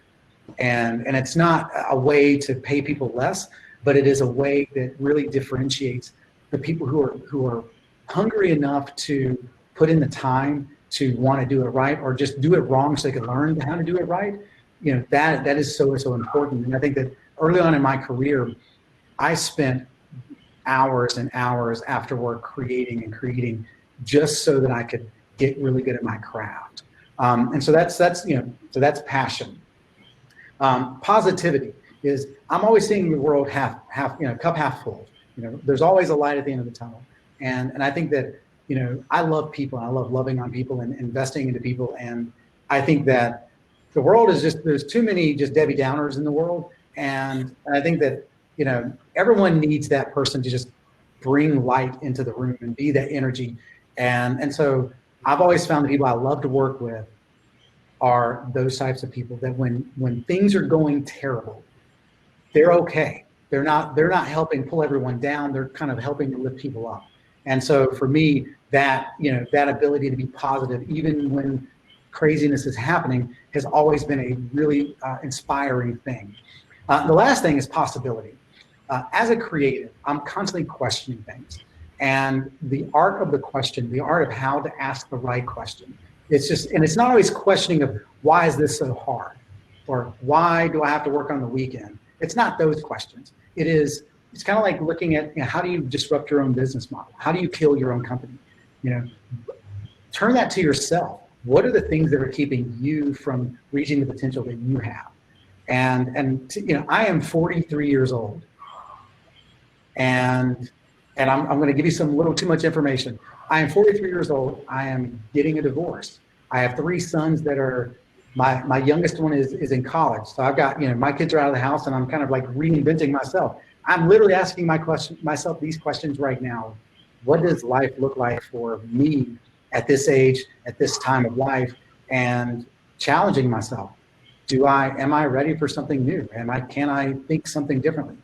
And it's not a way to pay people less, but it is a way that really differentiates the people who are hungry enough to put in the time to want to do it right, or just do it wrong so they can learn how to do it right. That is so important. And I think that early on in my career, I spent hours and hours after work creating just so that I could get really good at my craft. And so that's passion. Positivity is, I'm always seeing the world cup half full. There's always a light at the end of the tunnel. And I think that, I love people, and I love loving on people and investing into people. And I think that the world is there's too many just Debbie Downers in the world. And I think that, everyone needs that person to just bring light into the room and be that energy. And so I've always found the people I love to work with are those types of people that when things are going terrible, they're okay. They're not helping pull everyone down. They're kind of helping to lift people up. And so for me, that ability to be positive, even when craziness is happening, has always been a really inspiring thing. The last thing is possibility. As a creative, I'm constantly questioning things. And the art of the question, the art of how to ask the right question, it's not always questioning of why is this so hard, or why do I have to work on the weekend? It's not those questions. It's kind of like looking at, how do you disrupt your own business model? How do you kill your own company? Turn that to yourself. What are the things that are keeping you from reaching the potential that you have? And I am 43 years old, and I'm going to give you a little too much information. I am 43 years old. I am getting a divorce. I have 3 sons that are, my youngest one is in college. So I've got, my kids are out of the house, and I'm kind of like reinventing myself. I'm literally asking myself these questions right now. What does life look like for me at this age, at this time of life, and challenging myself? Am I ready for something new? Can I think something differently?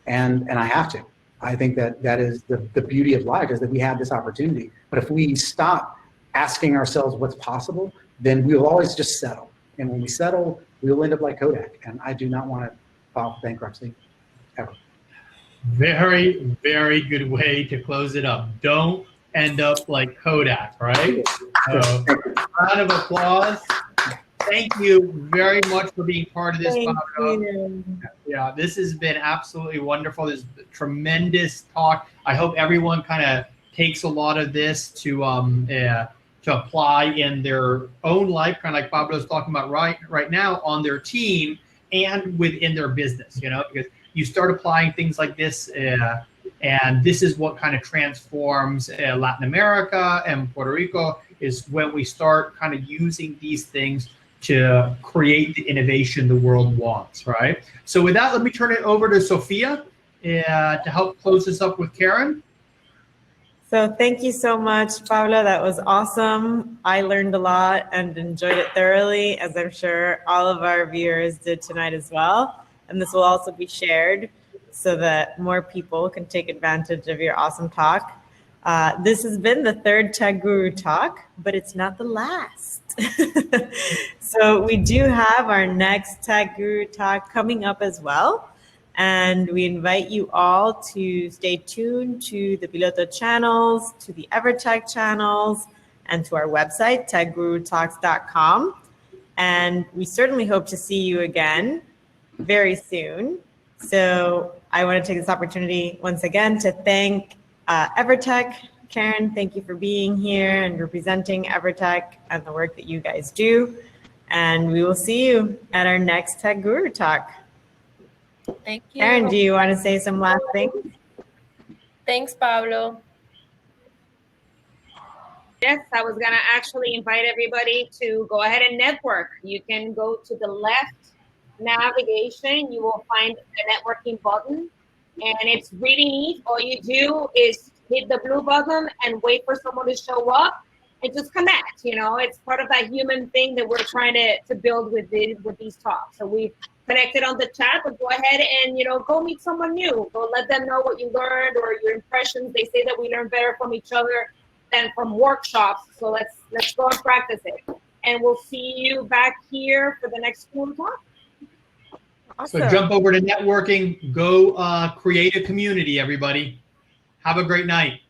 And I have to. I think that is the beauty of life, is that we have this opportunity. But if we stop asking ourselves what's possible, then we'll always just settle. And when we settle, we'll end up like Kodak. And I do not want to file for bankruptcy ever. Very, very good way to close it up. Don't end up like Kodak, right? So, round of applause. Thank you very much for being part of this, Pablo. Yeah, this has been absolutely wonderful. This is a tremendous talk. I hope everyone kind of takes a lot of this to to apply in their own life, kind of like Pablo's talking about right now, on their team and within their business, because you start applying things like this, and this is what kind of transforms Latin America and Puerto Rico, is when we start kind of using these things to create the innovation the world wants, right? So with that, let me turn it over to Sophia to help close this up with Karen. So thank you so much, Pablo. That was awesome. I learned a lot and enjoyed it thoroughly, as I'm sure all of our viewers did tonight as well. And this will also be shared so that more people can take advantage of your awesome talk. This has been the third Tech Guru Talk, but it's not the last. So we do have our next Tech Guru Talk coming up as well. And we invite you all to stay tuned to the Piloto channels, to the EverTech channels, and to our website, techgurutalks.com. And we certainly hope to see you again very soon. So I want to take this opportunity once again to thank EverTech. Karen, thank you for being here and representing EverTech and the work that you guys do. And we will see you at our next Tech Guru Talk. Thank you. Karen, do you want to say some last things? Thanks, Pablo. Yes, I was going to actually invite everybody to go ahead and network. You can go to the left navigation. You will find the networking button, and it's really neat. All you do is hit the blue button and wait for someone to show up and just connect. It's part of that human thing that we're trying to build with these talks. So we connected on the chat, but go ahead and go meet someone new. Go let them know what you learned or your impressions. They say that we learn better from each other than from workshops. So let's go and practice it. And we'll see you back here for the next Guru Talk. Awesome. So jump over to networking. Go create a community, everybody. Have a great night.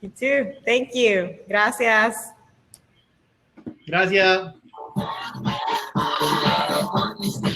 You too. Thank you. Gracias. Gracias.